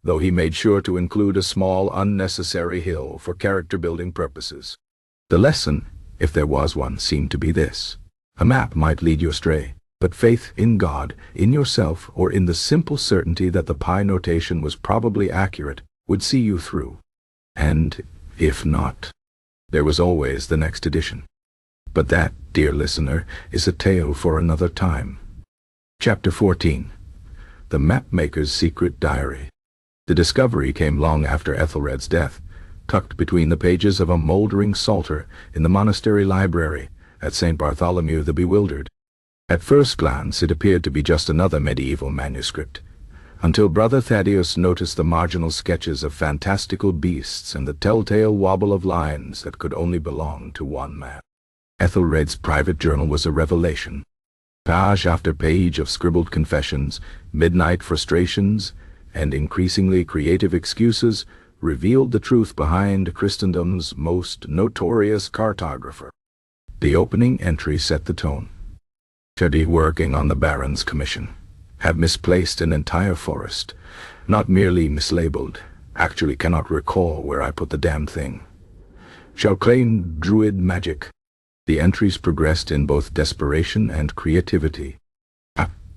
though he made sure to include a small, unnecessary hill for character-building purposes. The lesson, if there was one, seemed to be this: a map might lead you astray, but faith in God, in yourself, or in the simple certainty that the pi notation was probably accurate would see you through. And, if not, there was always the next edition. But that, dear listener, is a tale for another time. Chapter 14. The Mapmaker's Secret Diary. The discovery came long after Ethelred's death, tucked between the pages of a moldering psalter in the monastery library at St. Bartholomew the Bewildered. At first glance it appeared to be just another medieval manuscript, until Brother Thaddeus noticed the marginal sketches of fantastical beasts and the telltale wobble of lines that could only belong to one man. Ethelred's private journal was a revelation. Page after page of scribbled confessions, midnight frustrations, and increasingly creative excuses revealed the truth behind Christendom's most notorious cartographer. The opening entry set the tone. Teddy, working on the Baron's commission, have misplaced an entire forest, not merely mislabeled, actually cannot recall where I put the damned thing. Shall claim druid magic. The entries progressed in both desperation and creativity.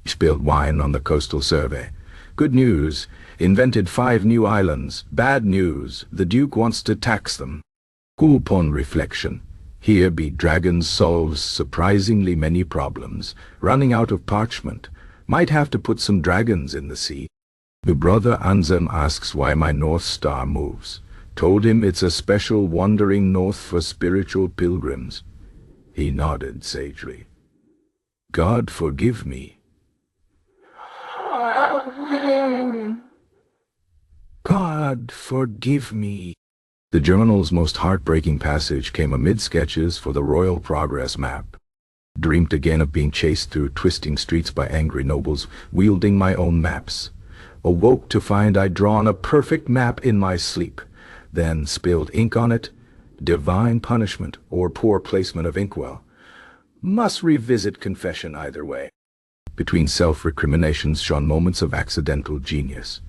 Spilled wine on the coastal survey. Good news, invented 5 new islands. Bad news, the Duke wants to tax them. Cool upon reflection. Here be dragons solves surprisingly many problems. Running out of parchment. Might have to put some dragons in the sea. My brother Ransom asks why my North Star moves. Told him it's a special wandering north for spiritual pilgrims. He nodded sagely. God forgive me. God forgive me. The journal's most heartbreaking passage came amid sketches for the Royal Progress map. Dreamed again of being chased through twisting streets by angry nobles, wielding my own maps. Awoke to find I'd drawn a perfect map in my sleep, then spilled ink on it. Divine punishment or poor placement of inkwell. Must revisit confession either way. Between self-recriminations shone moments of accidental genius.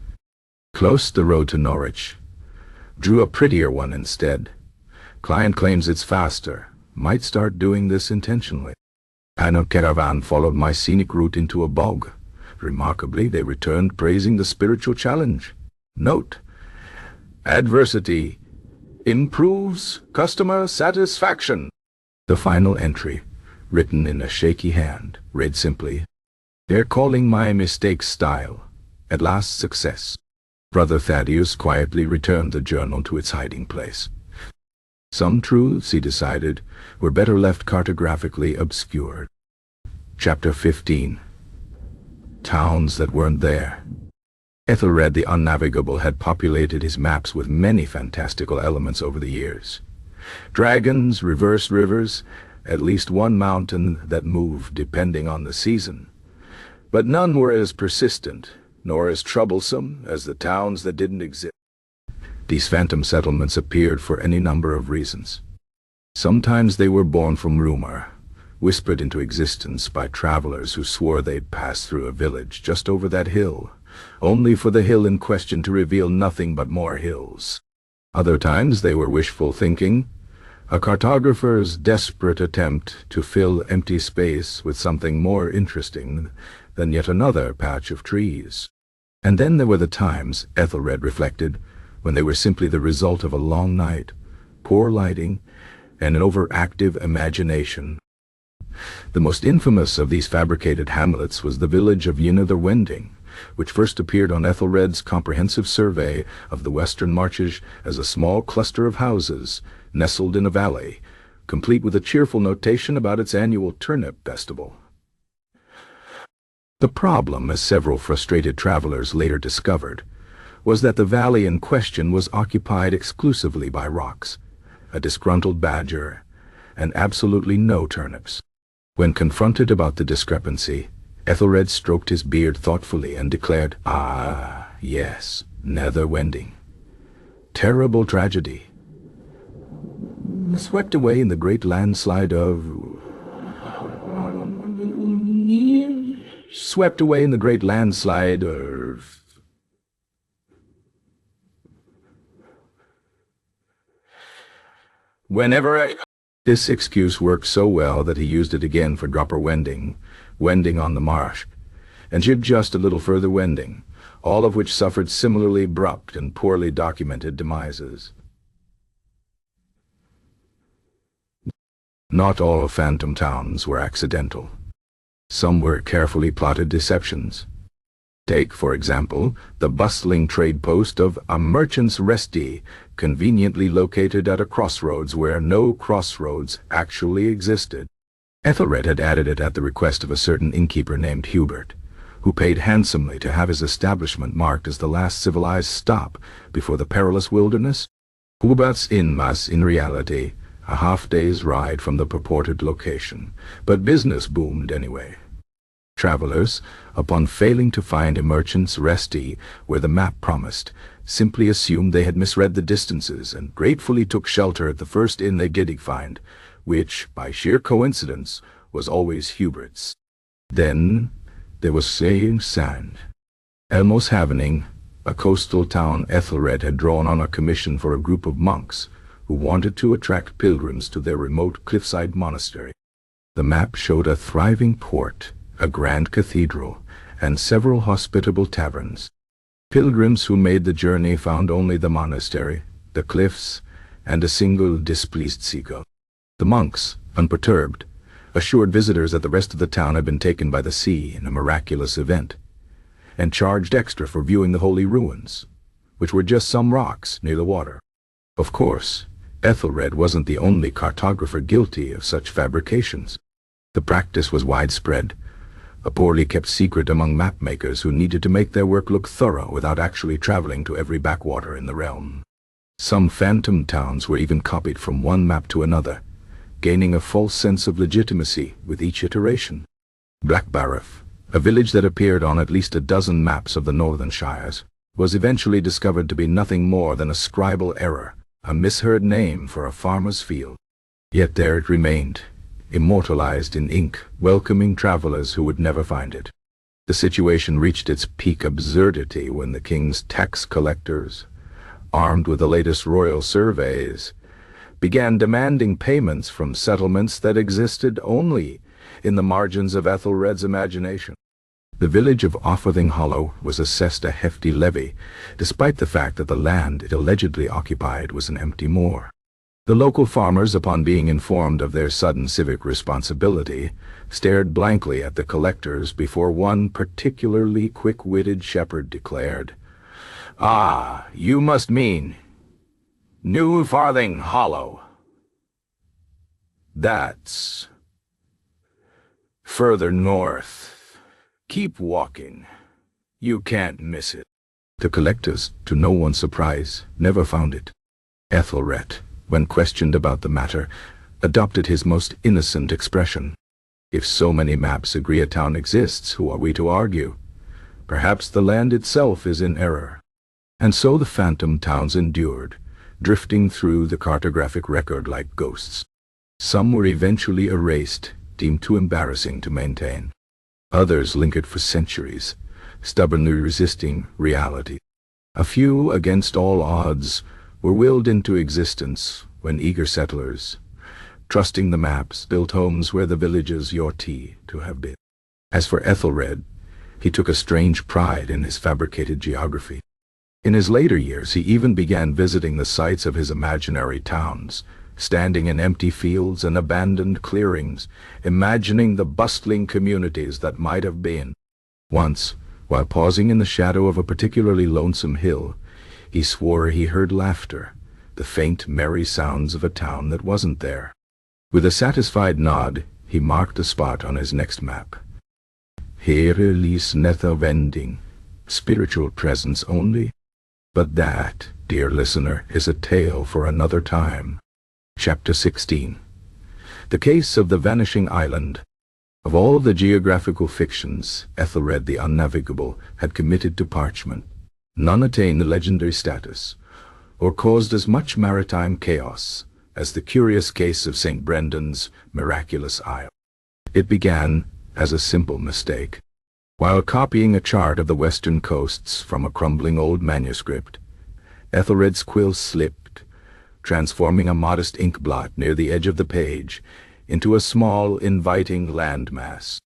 Close the road to Norwich. Drew a prettier one instead. Client claims it's faster. Might start doing this intentionally. Pano caravan followed my scenic route into a bog. Remarkably, they returned praising the spiritual challenge. Note: adversity improves customer satisfaction. The final entry, written in a shaky hand, read simply, "They're calling my mistakes style. At last success." Brother Thaddeus quietly returned the journal to its hiding place. Some truths, he decided, were better left cartographically obscured. Chapter 15. Towns that weren't there. Ethelred the Unnavigable had populated his maps with many fantastical elements over the years. Dragons, reverse rivers, at least one mountain that moved depending on the season. But none were as persistent, nor as troublesome as the towns that didn't exist. These phantom settlements appeared for any number of reasons. Sometimes they were born from rumor, whispered into existence by travelers who swore they'd pass through a village just over that hill, only for the hill in question to reveal nothing but more hills. Other times they were wishful thinking, a cartographer's desperate attempt to fill empty space with something more interesting than yet another patch of trees. And then there were the times, Ethelred reflected, when they were simply the result of a long night, poor lighting, and an overactive imagination. The most infamous of these fabricated hamlets was the village of Yniderwending, which first appeared on Ethelred's comprehensive survey of the western marches as a small cluster of houses nestled in a valley, complete with a cheerful notation about its annual turnip festival. The problem, as several frustrated travelers later discovered, was that the valley in question was occupied exclusively by rocks, a disgruntled badger, and absolutely no turnips. When confronted about the discrepancy, Ethelred stroked his beard thoughtfully and declared, "Ah, yes, nether wending. Terrible tragedy. Swept away in the great landslide of... Swept away in the great landslide of... This excuse worked so well that he used it again for dropper wending on the marsh, and jib just a little further wending, all of which suffered similarly abrupt and poorly documented demises. Not all phantom towns were accidental. Some were carefully plotted deceptions. Take, for example, the bustling trade post of a merchant's resti, conveniently located at a crossroads where no crossroads actually existed. Ethelred had added it at the request of a certain innkeeper named Hubert, who paid handsomely to have his establishment marked as the last civilized stop before the perilous wilderness. Hubert's inn was, in reality, a half-day's ride from the purported location, but business boomed anyway. Travelers, upon failing to find a merchant's resti where the map promised, simply assumed they had misread the distances and gratefully took shelter at the first inn they did find, which, by sheer coincidence, was always Hubert's. Then there was saying sand. Elmoshavening, a coastal town Ethelred had drawn on a commission for a group of monks who wanted to attract pilgrims to their remote cliffside monastery. The map showed a thriving port, a grand cathedral, and several hospitable taverns. Pilgrims who made the journey found only the monastery, the cliffs, and a single displeased seagull. The monks, unperturbed, assured visitors that the rest of the town had been taken by the sea in a miraculous event, and charged extra for viewing the holy ruins, which were just some rocks near the water. Of course, Ethelred wasn't the only cartographer guilty of such fabrications. The practice was widespread, a poorly kept secret among mapmakers who needed to make their work look thorough without actually traveling to every backwater in the realm. Some phantom towns were even copied from one map to another, gaining a false sense of legitimacy with each iteration. Blackbarrow, a village that appeared on at least a dozen maps of the northern shires, was eventually discovered to be nothing more than a scribal error, a misheard name for a farmer's field. Yet there it remained, immortalized in ink, welcoming travelers who would never find it. The situation reached its peak absurdity when the king's tax collectors, armed with the latest royal surveys, began demanding payments from settlements that existed only in the margins of Ethelred's imagination. The village of Offething Hollow was assessed a hefty levy, despite the fact that the land it allegedly occupied was an empty moor. The local farmers, upon being informed of their sudden civic responsibility, stared blankly at the collectors before one particularly quick-witted shepherd declared, "Ah, you must mean New Farthing Hollow. That's further north. Keep walking. You can't miss it." The collectors, to no one's surprise, never found it. Ethelred, when questioned about the matter, adopted his most innocent expression. "If so many maps agree a town exists, who are we to argue? Perhaps the land itself is in error." And so the phantom towns endured, drifting through the cartographic record like ghosts. Some were eventually erased, deemed too embarrassing to maintain. Others lingered for centuries, stubbornly resisting reality. A few, against all odds, were willed into existence when eager settlers, trusting the maps, built homes where the villages ought to have been. As for Ethelred, he took a strange pride in his fabricated geography. In his later years, he even began visiting the sites of his imaginary towns, standing in empty fields and abandoned clearings, imagining the bustling communities that might have been. Once, While pausing in the shadow of a particularly lonesome hill, he swore he heard laughter, the faint, merry sounds of a town that wasn't there. With a satisfied nod, he marked the spot on his next map. Perils nether vending, spiritual presence only. But that, dear listener, is a tale for another time. Chapter 16. The Case of the Vanishing Island. Of all the geographical fictions Ethelred the Unnavigable had committed to Parchment, none attained the legendary status, or caused as much maritime chaos as the curious case of St. Brendan's miraculous isle. It began as a simple mistake. While copying a chart of the western coasts from a crumbling old manuscript, Ethelred's quill slipped, transforming a modest ink blot near the edge of the page into a small, inviting landmass.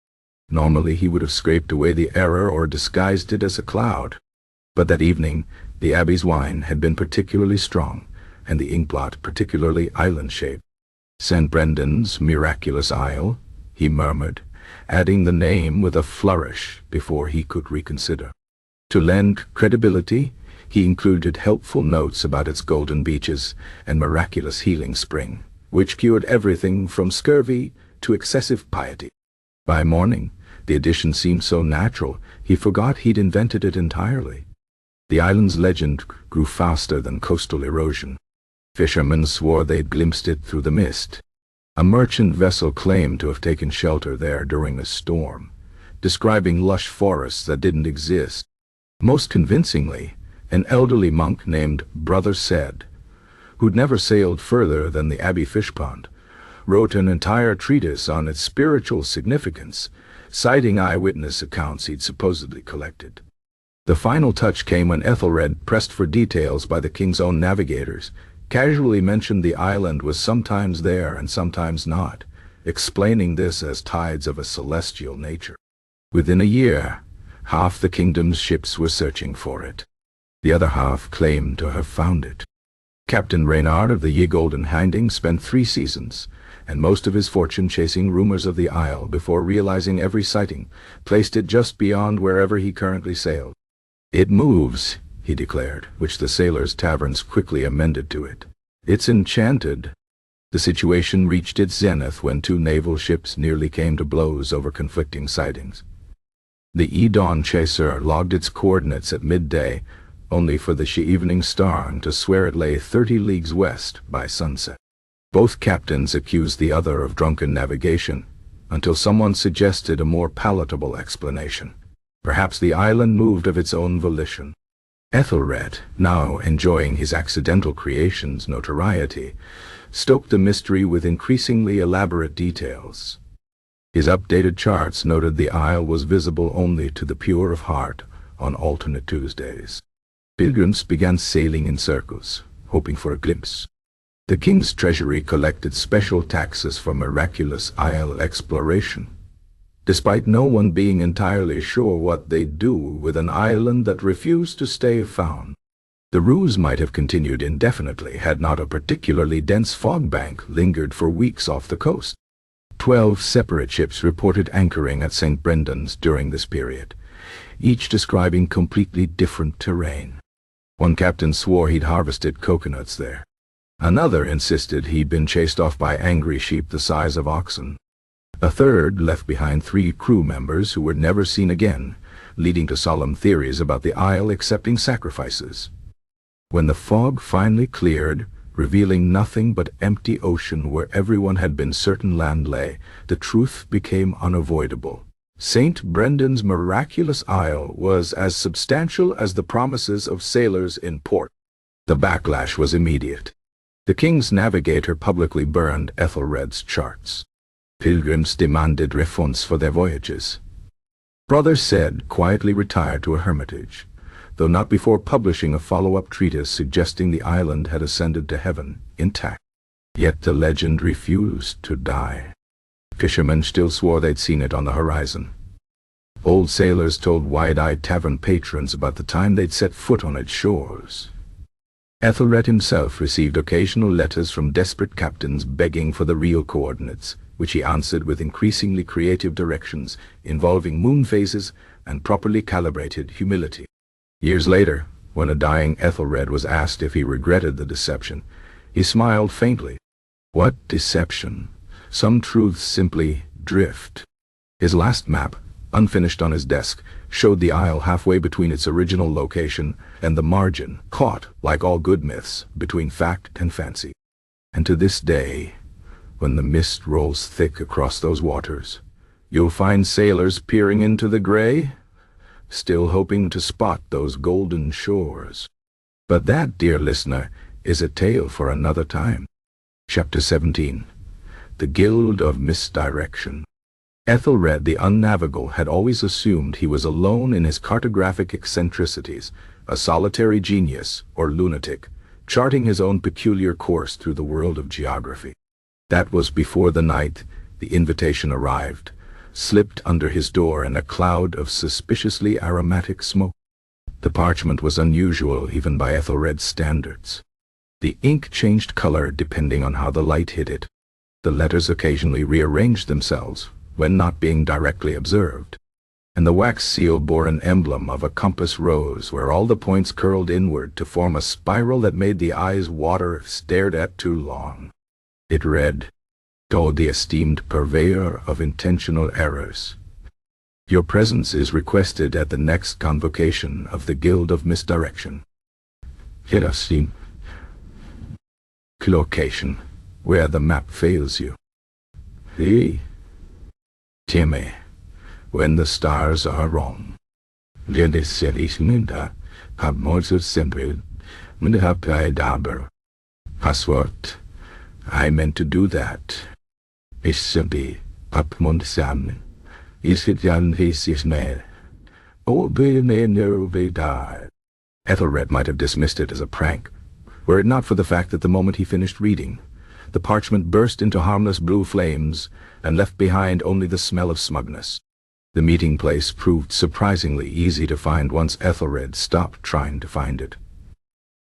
Normally he would have scraped away the error or disguised it as a cloud. But that evening, the abbey's wine had been particularly strong, and the inkblot particularly island-shaped. St. Brendan's miraculous isle, he murmured, adding the name with a flourish before he could reconsider. To lend credibility, he included helpful notes about its golden beaches and miraculous healing spring, which cured everything from scurvy to excessive piety. By morning, the addition seemed so natural, he forgot he'd invented it entirely. The island's legend grew faster than coastal erosion. Fishermen swore they'd glimpsed it through the mist. A merchant vessel claimed to have taken shelter there during a storm, describing lush forests that didn't exist. Most convincingly, an elderly monk named Brother Said, who'd never sailed further than the Abbey fish pond, wrote an entire treatise on its spiritual significance, citing eyewitness accounts he'd supposedly collected. The final touch came when Ethelred, pressed for details by the king's own navigators, casually mentioned the island was sometimes there and sometimes not, explaining this as tides of a celestial nature. Within a year, half the kingdom's ships were searching for it. The other half claimed to have found it. Captain Reynard of the Ye Golden Hinding spent 3 seasons, and most of his fortune chasing rumors of the isle before realizing every sighting placed it just beyond wherever he currently sailed. "It moves," he declared, which the sailors' taverns quickly amended to it. "It's enchanted." The situation reached its zenith when 2 naval ships nearly came to blows over conflicting sightings. The Edawn Chaser logged its coordinates at midday, only for the Evening Star to swear it lay 30 leagues west by sunset. Both captains accused the other of drunken navigation, until someone suggested a more palatable explanation. Perhaps the island moved of its own volition. Ethelred, now enjoying his accidental creation's notoriety, stoked the mystery with increasingly elaborate details. His updated charts noted the isle was visible only to the pure of heart on alternate Tuesdays. Pilgrims began sailing in circles, hoping for a glimpse. The king's treasury collected special taxes for miraculous isle exploration, despite no one being entirely sure what they'd do with an island that refused to stay found. The ruse might have continued indefinitely had not a particularly dense fog bank lingered for weeks off the coast. 12 separate ships reported anchoring at St. Brendan's during this period, each describing completely different terrain. One captain swore he'd harvested coconuts there. Another insisted he'd been chased off by angry sheep the size of oxen. A third left behind 3 crew members who were never seen again, leading to solemn theories about the isle accepting sacrifices. When the fog finally cleared, revealing nothing but empty ocean where everyone had been certain land lay, the truth became unavoidable. St. Brendan's miraculous isle was as substantial as the promises of sailors in port. The backlash was immediate. The king's navigator publicly burned Ethelred's charts. Pilgrims demanded refunds for their voyages. Brother Said quietly retired to a hermitage, though not before publishing a follow-up treatise suggesting the island had ascended to heaven intact. Yet the legend refused to die. Fishermen still swore they'd seen it on the horizon. Old sailors told wide-eyed tavern patrons about the time they'd set foot on its shores. Ethelred himself received occasional letters from desperate captains begging for the real coordinates, which he answered with increasingly creative directions involving moon phases and properly calibrated humility. Years later, when a dying Ethelred was asked if he regretted the deception, he smiled faintly. What deception? Some truths simply drift. His last map, unfinished on his desk, showed the isle halfway between its original location and the margin, caught, like all good myths, between fact and fancy. And to this day, when the mist rolls thick across those waters, you'll find sailors peering into the gray, still hoping to spot those golden shores. But that, dear listener, is a tale for another time. Chapter 17. The Guild of Misdirection. Ethelred the Unnavigable had always assumed he was alone in his cartographic eccentricities, a solitary genius, or lunatic, charting his own peculiar course through the world of geography. That was before the night the invitation arrived, slipped under his door in a cloud of suspiciously aromatic smoke. The parchment was unusual even by Ethelred's standards. The ink changed color depending on how the light hit it. The letters occasionally rearranged themselves when not being directly observed, and the wax seal bore an emblem of a compass rose where all the points curled inward to form a spiral that made the eyes water if stared at too long. It read, "To the esteemed purveyor of intentional errors. Your presence is requested at the next convocation of the Guild of Misdirection. Hirasim. Location, where the map fails you. Timmy, when the stars are wrong. Password. I meant to do that. Issabi, Parchment Sam. Is it Jan his mail? Oh, be never die. Ethelred might have dismissed it as a prank, were it not for the fact that the moment he finished reading, the parchment burst into harmless blue flames and left behind only the smell of smugness. The meeting place proved surprisingly easy to find once Ethelred stopped trying to find it.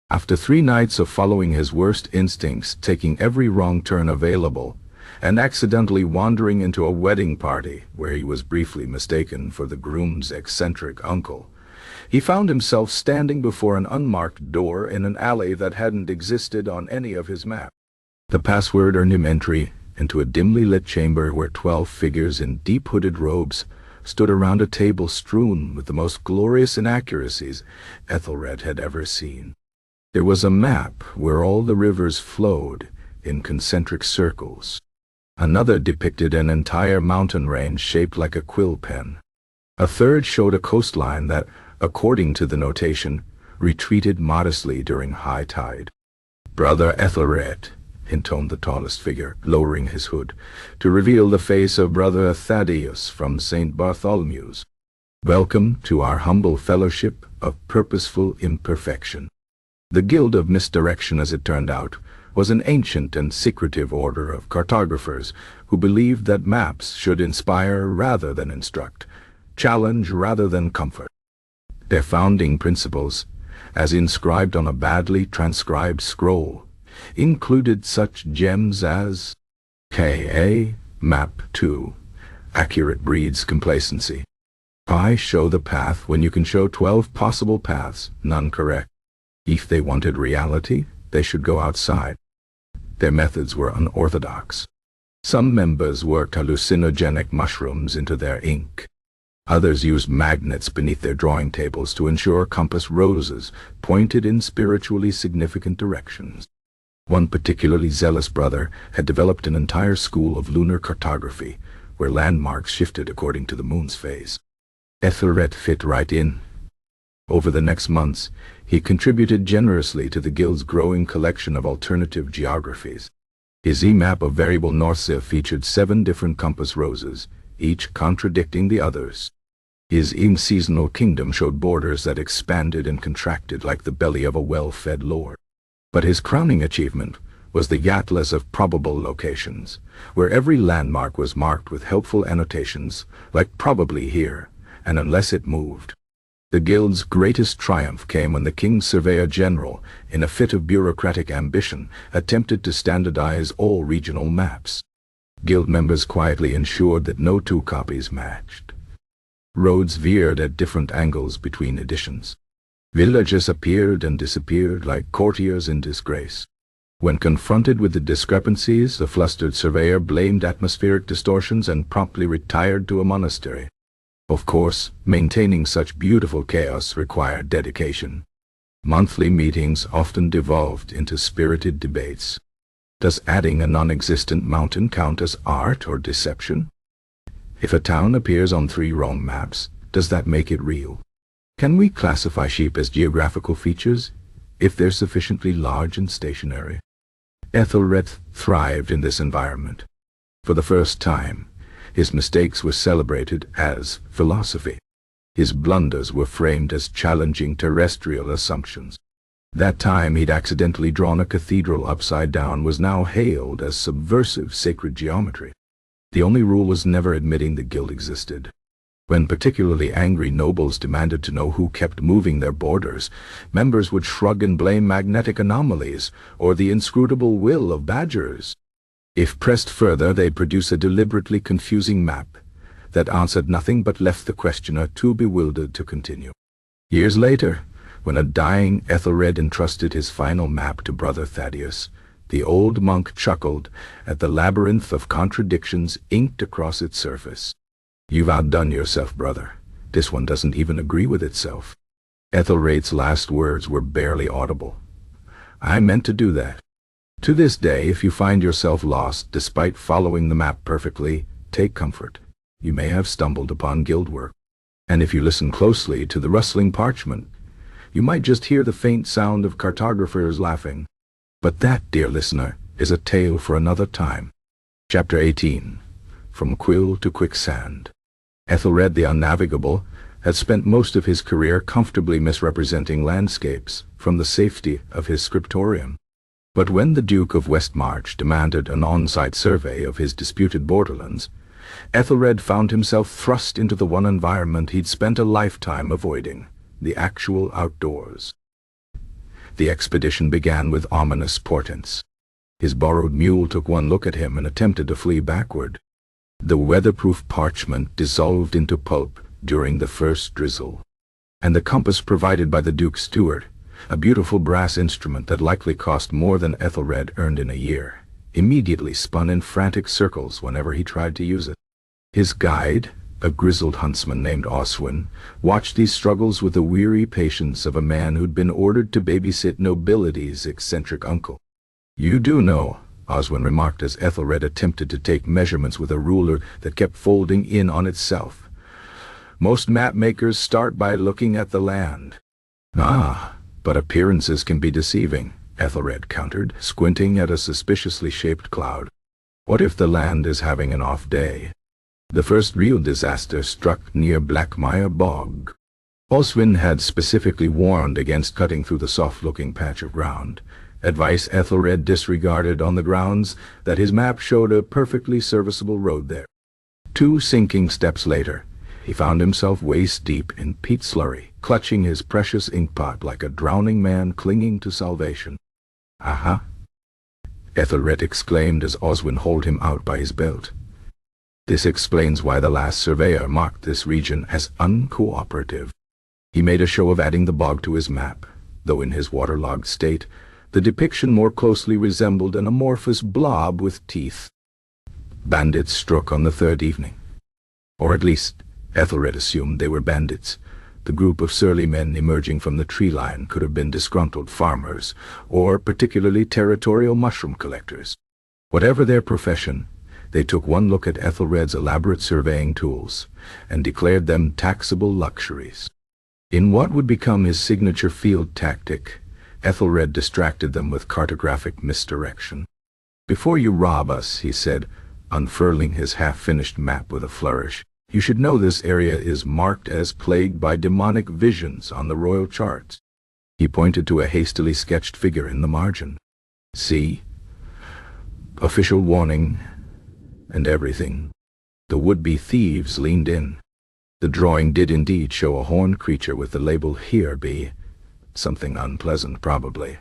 After 3 nights of following his worst instincts, taking every wrong turn available, and accidentally wandering into a wedding party where he was briefly mistaken for the groom's eccentric uncle, he found himself standing before an unmarked door in an alley that hadn't existed on any of his maps. The password earned him entry into a dimly lit chamber where 12 figures in deep hooded robes stood around a table strewn with the most glorious inaccuracies Ethelred had ever seen. There was a map where all the rivers flowed in concentric circles. Another depicted an entire mountain range shaped like a quill pen. A third showed a coastline that, according to the notation, retreated modestly during high tide. "Brother Ethelred," intoned the tallest figure, lowering his hood, to reveal the face of Brother Thaddeus from St. Bartholomew's. "Welcome to our humble fellowship of purposeful imperfection." The Guild of Misdirection, as it turned out, was an ancient and secretive order of cartographers who believed that maps should inspire rather than instruct, challenge rather than comfort. Their founding principles, as inscribed on a badly transcribed scroll, included such gems as K.A. Map 2, accurate breeds complacency. Pi, show the path when you can show 12 possible paths, none correct. If they wanted reality, they should go outside. Their methods were unorthodox. Some members worked hallucinogenic mushrooms into their ink. Others used magnets beneath their drawing tables to ensure compass roses pointed in spiritually significant directions. One particularly zealous brother had developed an entire school of lunar cartography, where landmarks shifted according to the moon's phase. Ethelred fit right in. Over the next months, he contributed generously to the Guild's growing collection of alternative geographies. His e-map of variable North featured 7 different compass roses, each contradicting the others. His in-seasonal kingdom showed borders that expanded and contracted like the belly of a well-fed lord. But his crowning achievement was the atlas of probable locations, where every landmark was marked with helpful annotations like "probably here," and "unless it moved." The Guild's greatest triumph came when the King's Surveyor General, in a fit of bureaucratic ambition, attempted to standardize all regional maps. Guild members quietly ensured that no 2 copies matched. Roads veered at different angles between editions. Villages appeared and disappeared like courtiers in disgrace. When confronted with the discrepancies, the flustered surveyor blamed atmospheric distortions and promptly retired to a monastery. Of course, maintaining such beautiful chaos required dedication. Monthly meetings often devolved into spirited debates. Does adding a non-existent mountain count as art or deception? If a town appears on 3 wrong maps, does that make it real? Can we classify sheep as geographical features, if they're sufficiently large and stationary? Ethelred thrived in this environment. For the first time, his mistakes were celebrated as philosophy. His blunders were framed as challenging terrestrial assumptions. That time he'd accidentally drawn a cathedral upside down was now hailed as subversive sacred geometry. The only rule was never admitting the guild existed. When particularly angry nobles demanded to know who kept moving their borders, members would shrug and blame magnetic anomalies or the inscrutable will of badgers. If pressed further, they'd produce a deliberately confusing map that answered nothing but left the questioner too bewildered to continue. Years later, when a dying Ethelred entrusted his final map to Brother Thaddeus, the old monk chuckled at the labyrinth of contradictions inked across its surface. "You've outdone yourself, brother. This one doesn't even agree with itself." Ethelred's last words were barely audible. "I meant to do that." To this day, if you find yourself lost despite following the map perfectly, take comfort. You may have stumbled upon guild work. And if you listen closely to the rustling parchment, you might just hear the faint sound of cartographers laughing. But that, dear listener, is a tale for another time. Chapter 18. From Quill to Quicksand. Ethelred the Unnavigable had spent most of his career comfortably misrepresenting landscapes from the safety of his scriptorium. But when the Duke of Westmarch demanded an on-site survey of his disputed borderlands, Ethelred found himself thrust into the one environment he'd spent a lifetime avoiding, the actual outdoors. The expedition began with ominous portents. His borrowed mule took one look at him and attempted to flee backward. The weatherproof parchment dissolved into pulp during the first drizzle, and the compass provided by the Duke's steward, a beautiful brass instrument that likely cost more than Ethelred earned in a year, immediately spun in frantic circles whenever he tried to use it. His guide, a grizzled huntsman named Oswin, watched these struggles with the weary patience of a man who'd been ordered to babysit nobility's eccentric uncle. "You do know," Oswin remarked as Ethelred attempted to take measurements with a ruler that kept folding in on itself. "Most mapmakers start by looking at the land." "Ah, but appearances can be deceiving," Ethelred countered, squinting at a suspiciously shaped cloud. "What if the land is having an off day?" The first real disaster struck near Blackmire Bog. Oswin had specifically warned against cutting through the soft-looking patch of ground, advice Ethelred disregarded on the grounds that his map showed a perfectly serviceable road there. 2 sinking steps later, he found himself waist-deep in peat slurry, clutching his precious inkpot like a drowning man clinging to salvation. "Aha!" Ethelred exclaimed as Oswin hauled him out by his belt. This explains why the last surveyor marked this region as uncooperative. He made a show of adding the bog to his map, though in his waterlogged state, the depiction more closely resembled an amorphous blob with teeth. Bandits struck on the 3rd evening. Or at least, Ethelred assumed they were bandits. The group of surly men emerging from the tree line could have been disgruntled farmers, or particularly territorial mushroom collectors. Whatever their profession, they took one look at Ethelred's elaborate surveying tools and declared them taxable luxuries. In what would become his signature field tactic, Ethelred distracted them with cartographic misdirection. "Before you rob us," he said, unfurling his half-finished map with a flourish, "you should know this area is marked as plagued by demonic visions on the royal charts." He pointed to a hastily sketched figure in the margin. "See? Official warning and everything." The would-be thieves leaned in. The drawing did indeed show a horned creature with the label "Here Be," something unpleasant probably.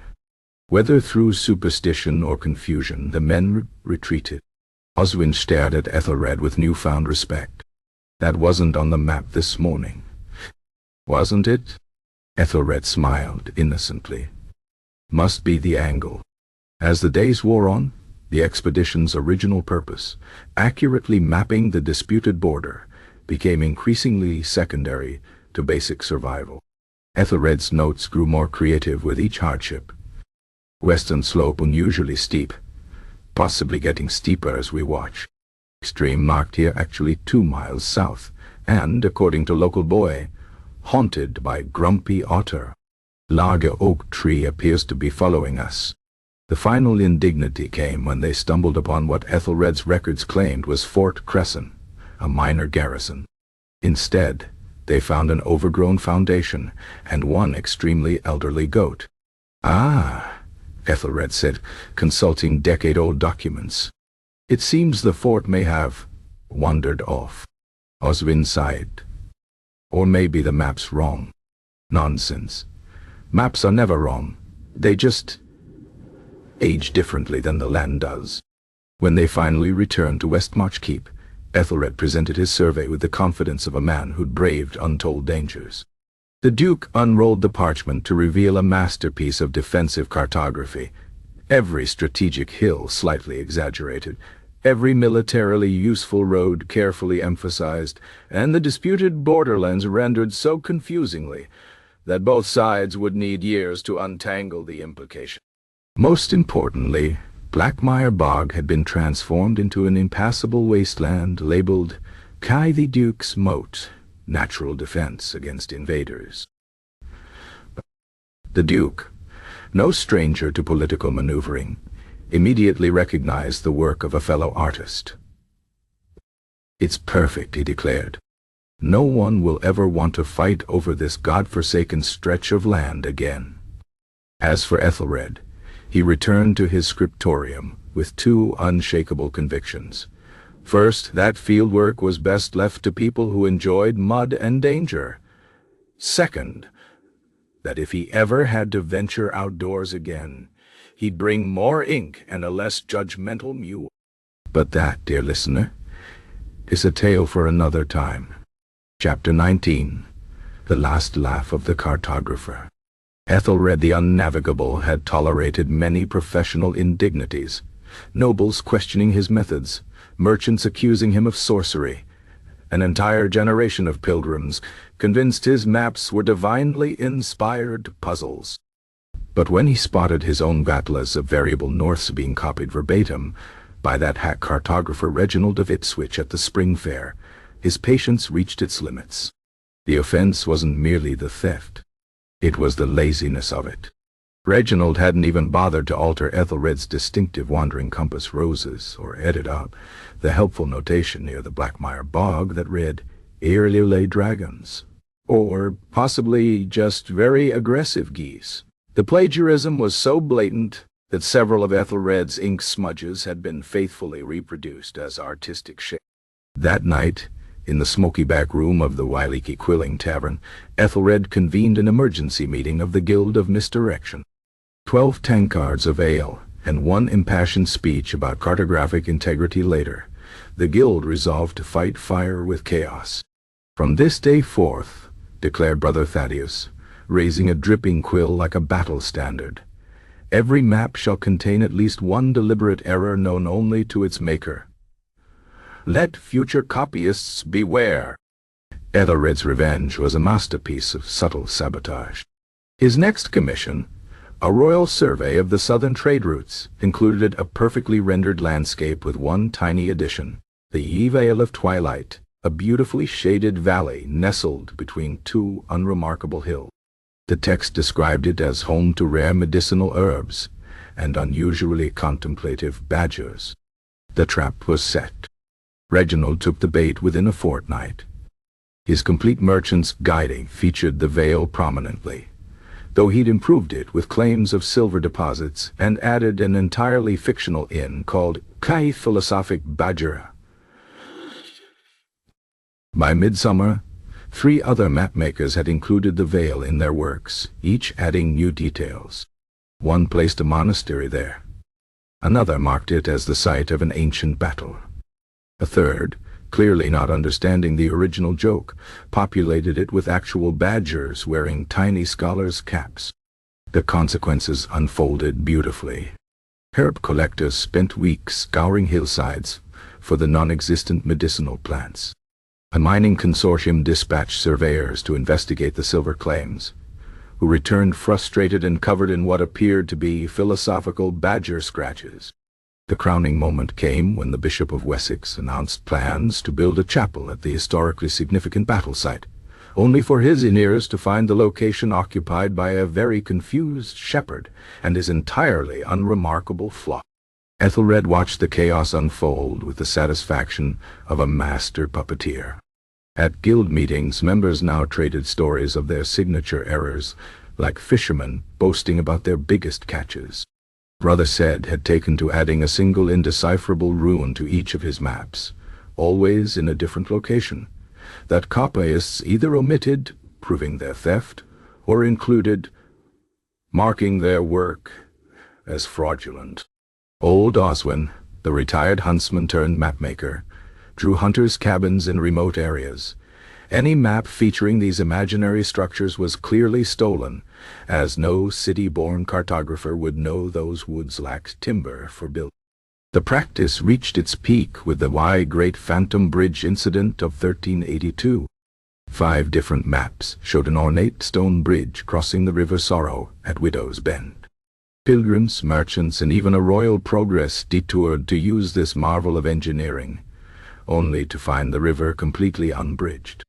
Whether through superstition or confusion, the men retreated. Oswin stared at Ethelred with newfound respect. That wasn't on the map this morning, wasn't it? Ethelred smiled innocently. Must be the angle. As the days wore on, the expedition's original purpose, accurately mapping the disputed border, became increasingly secondary to basic survival. Ethelred's notes grew more creative with each hardship. Western slope unusually steep, possibly getting steeper as we watch. Extreme marked here actually 2 miles south, and, according to local boy, haunted by grumpy otter. Large oak tree appears to be following us. The final indignity came when they stumbled upon what Ethelred's records claimed was Fort Crescent, a minor garrison. Instead, they found an overgrown foundation and one extremely elderly goat. Ah, Ethelred said, consulting decade-old documents. It seems the fort may have wandered off. Oswin sighed. Or maybe the map's wrong. Nonsense. Maps are never wrong. They just age differently than the land does. When they finally returned to Westmarch Keep, Ethelred presented his survey with the confidence of a man who'd braved untold dangers. The Duke unrolled the parchment to reveal a masterpiece of defensive cartography. Every strategic hill slightly exaggerated, every militarily useful road carefully emphasized, and the disputed borderlands rendered so confusingly that both sides would need years to untangle the implication. Most importantly, Blackmire Bog had been transformed into an impassable wasteland labeled Kai the Duke's Moat, natural defense against invaders. The Duke, no stranger to political maneuvering, immediately recognized the work of a fellow artist. "It's perfect," he declared. "No one will ever want to fight over this godforsaken stretch of land again." As for Ethelred, he returned to his scriptorium with 2 unshakable convictions. First, that fieldwork was best left to people who enjoyed mud and danger. Second, that if he ever had to venture outdoors again, he'd bring more ink and a less judgmental mule. But that, dear listener, is a tale for another time. Chapter 19. The Last Laugh of the Cartographer. Ethelred the Unnavigable had tolerated many professional indignities, nobles questioning his methods, merchants accusing him of sorcery. An entire generation of pilgrims convinced his maps were divinely inspired puzzles. But when he spotted his own atlas of variable norths being copied verbatim by that hack cartographer Reginald of Ipswich at the spring fair, his patience reached its limits. The offense wasn't merely the theft. It was the laziness of it. Reginald hadn't even bothered to alter Ethelred's distinctive wandering compass roses or edit up the helpful notation near the Blackmire Bog that read, "Eerily lay dragons," or possibly just very aggressive geese. The plagiarism was so blatant that several of Ethelred's ink smudges had been faithfully reproduced as artistic shapes. That night, in the smoky back room of the Wyliekie Quilling Tavern, Ethelred convened an emergency meeting of the Guild of Misdirection. 12 tankards of ale and 1 impassioned speech about cartographic integrity later, the Guild resolved to fight fire with chaos. "From this day forth," declared Brother Thaddeus, raising a dripping quill like a battle standard, "every map shall contain at least 1 deliberate error known only to its maker. Let future copyists beware." Ethelred's revenge was a masterpiece of subtle sabotage. His next commission, a royal survey of the southern trade routes, included a perfectly rendered landscape with 1 tiny addition: the Ye Vale of Twilight, a beautifully shaded valley nestled between 2 unremarkable hills. The text described it as home to rare medicinal herbs and unusually contemplative badgers. The trap was set. Reginald took the bait within a fortnight. His complete merchant's guiding featured the Vale prominently, though he'd improved it with claims of silver deposits and added an entirely fictional inn called Kai Philosophic Badger. By midsummer, 3 other mapmakers had included the Vale in their works, each adding new details. One placed a monastery there. Another marked it as the site of an ancient battle. A third, clearly not understanding the original joke, populated it with actual badgers wearing tiny scholars' caps. The consequences unfolded beautifully. Herb collectors spent weeks scouring hillsides for the non-existent medicinal plants. A mining consortium dispatched surveyors to investigate the silver claims, who returned frustrated and covered in what appeared to be philosophical badger scratches. The crowning moment came when the Bishop of Wessex announced plans to build a chapel at the historically significant battle site, only for his ears to find the location occupied by a very confused shepherd and his entirely unremarkable flock. Ethelred watched the chaos unfold with the satisfaction of a master puppeteer. At guild meetings, members now traded stories of their signature errors, like fishermen boasting about their biggest catches. Brother Said had taken to adding a single indecipherable rune to each of his maps, always in a different location, that copyists either omitted, proving their theft, or included, marking their work as fraudulent. Old Oswin, the retired huntsman turned mapmaker, drew hunters' cabins in remote areas. Any map featuring these imaginary structures was clearly stolen, as no city-born cartographer would know those woods lacked timber for building. The practice reached its peak with the Great Phantom Bridge incident of 1382. 5 different maps showed an ornate stone bridge crossing the River Sorrow at Widow's Bend. Pilgrims, merchants, and even a royal progress detoured to use this marvel of engineering, only to find the river completely unbridged.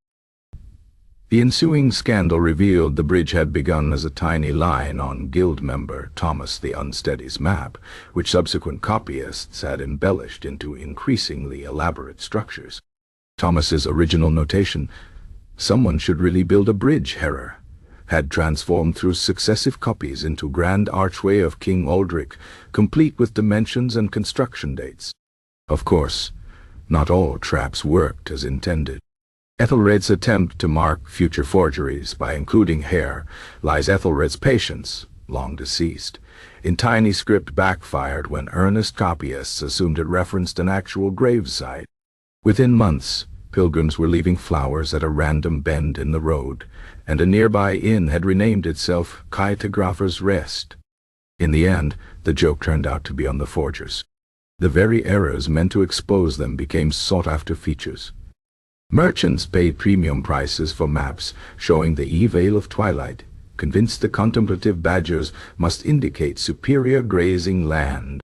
The ensuing scandal revealed the bridge had begun as a tiny line on guild member Thomas the Unsteady's map, which subsequent copyists had embellished into increasingly elaborate structures. Thomas's original notation, "Someone should really build a bridge, Herrer," had transformed through successive copies into grand archway of King Aldrich, complete with dimensions and construction dates. Of course, not all traps worked as intended. Ethelred's attempt to mark future forgeries by including hair lies Ethelred's patience, long deceased, in tiny script backfired when earnest copyists assumed it referenced an actual gravesite. Within months, pilgrims were leaving flowers at a random bend in the road, and a nearby inn had renamed itself Cartographer's Rest. In the end, the joke turned out to be on the forgers. The very errors meant to expose them became sought-after features. Merchants paid premium prices for maps showing the Vale of Twilight, convinced the contemplative badgers must indicate superior grazing land.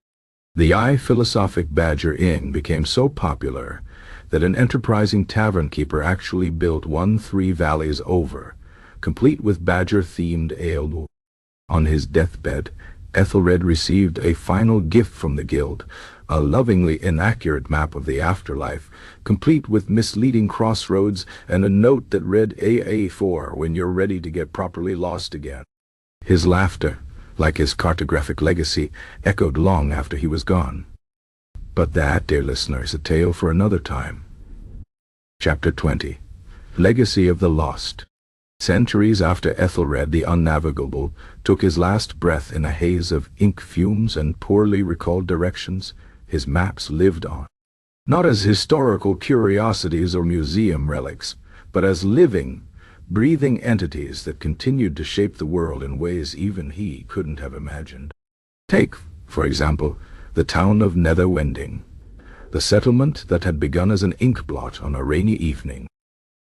The Philosophic Badger Inn became so popular that an enterprising tavern keeper actually built one 3 valleys over, complete with badger-themed ale. On his deathbed, Ethelred received a final gift from the guild, a lovingly inaccurate map of the afterlife, complete with misleading crossroads and a note that read AA4 when you're ready to get properly lost again. His laughter, like his cartographic legacy, echoed long after he was gone. But that, dear listener, is a tale for another time. Chapter 20. Legacy of the Lost. Centuries after Ethelred the Unnavigable took his last breath in a haze of ink fumes and poorly recalled directions, his maps lived on. Not as historical curiosities or museum relics, but as living, breathing entities that continued to shape the world in ways even he couldn't have imagined. Take, for example, the town of Netherwending, the settlement that had begun as an ink blot on a rainy evening.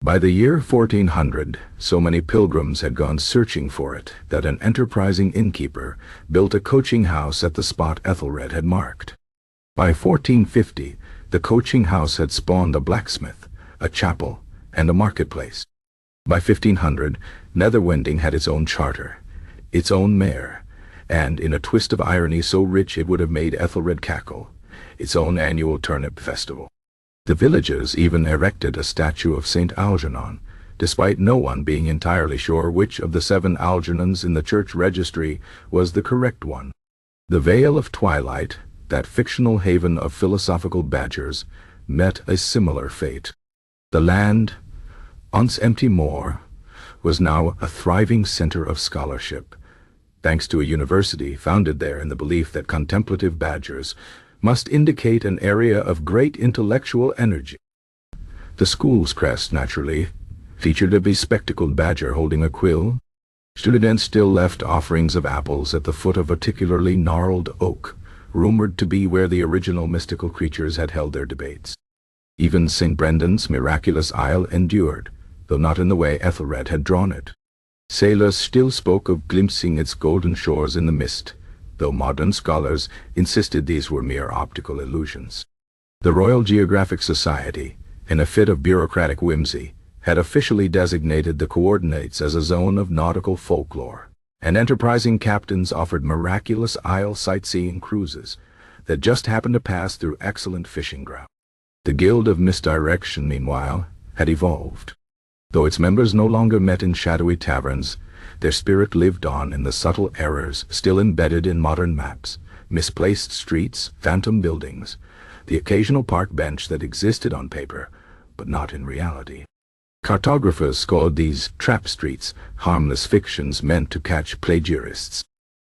By the year 1400, so many pilgrims had gone searching for it that an enterprising innkeeper built a coaching house at the spot Ethelred had marked. By 1450, the coaching house had spawned a blacksmith, a chapel, and a marketplace. By 1500, Netherwending had its own charter, its own mayor, and, in a twist of irony so rich it would have made Ethelred cackle, its own annual turnip festival. The villagers even erected a statue of St. Algernon, despite no one being entirely sure which of the 7 Algernons in the church registry was the correct one. The Vale of Twilight, that fictional haven of philosophical badgers, met a similar fate. The land, once empty moor, was now a thriving center of scholarship, thanks to a university founded there in the belief that contemplative badgers must indicate an area of great intellectual energy. The school's crest, naturally, featured a bespectacled badger holding a quill. Students still left offerings of apples at the foot of a particularly gnarled oak, rumored to be where the original mystical creatures had held their debates. Even St. Brendan's miraculous isle endured, though not in the way Ethelred had drawn it. Sailors still spoke of glimpsing its golden shores in the mist, though modern scholars insisted these were mere optical illusions. The Royal Geographic Society, in a fit of bureaucratic whimsy, had officially designated the coordinates as a zone of nautical folklore, and enterprising captains offered miraculous isle sightseeing cruises that just happened to pass through excellent fishing ground. The Guild of Misdirection, meanwhile, had evolved. Though its members no longer met in shadowy taverns, their spirit lived on in the subtle errors still embedded in modern maps, misplaced streets, phantom buildings, the occasional park bench that existed on paper, but not in reality. Cartographers called these trap streets harmless fictions meant to catch plagiarists.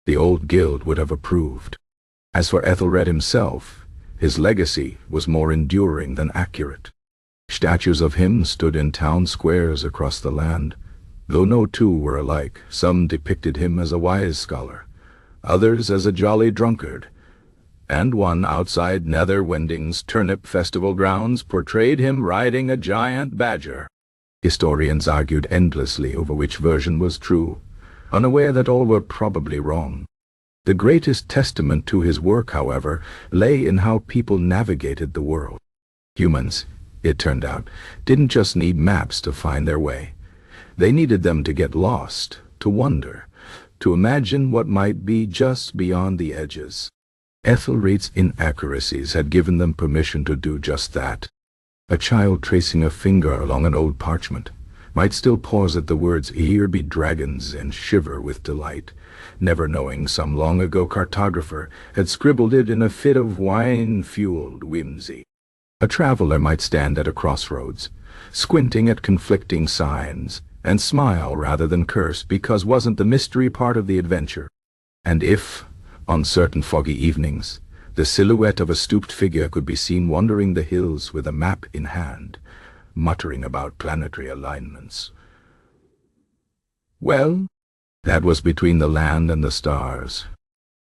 The old guild would have approved. As for Ethelred himself, his legacy was more enduring than accurate. Statues of him stood in town squares across the land. Though no two were alike, some depicted him as a wise scholar, others as a jolly drunkard, and one outside Netherwending's turnip festival grounds portrayed him riding a giant badger. Historians argued endlessly over which version was true, unaware that all were probably wrong. The greatest testament to his work, however, lay in how people navigated the world. Humans, it turned out, didn't just need maps to find their way. They needed them to get lost, to wonder, to imagine what might be just beyond the edges. Ethelred's inaccuracies had given them permission to do just that. A child tracing a finger along an old parchment might still pause at the words "Here be dragons" and shiver with delight, never knowing some long-ago cartographer had scribbled it in a fit of wine-fueled whimsy. A traveler might stand at a crossroads, squinting at conflicting signs, and smile rather than curse because wasn't the mystery part of the adventure. And if, on certain foggy evenings, the silhouette of a stooped figure could be seen wandering the hills with a map in hand, muttering about planetary alignments, well, that was between the land and the stars.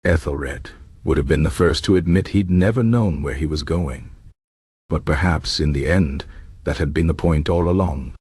Ethelred would have been the first to admit he'd never known where he was going. But perhaps, in the end, that had been the point all along.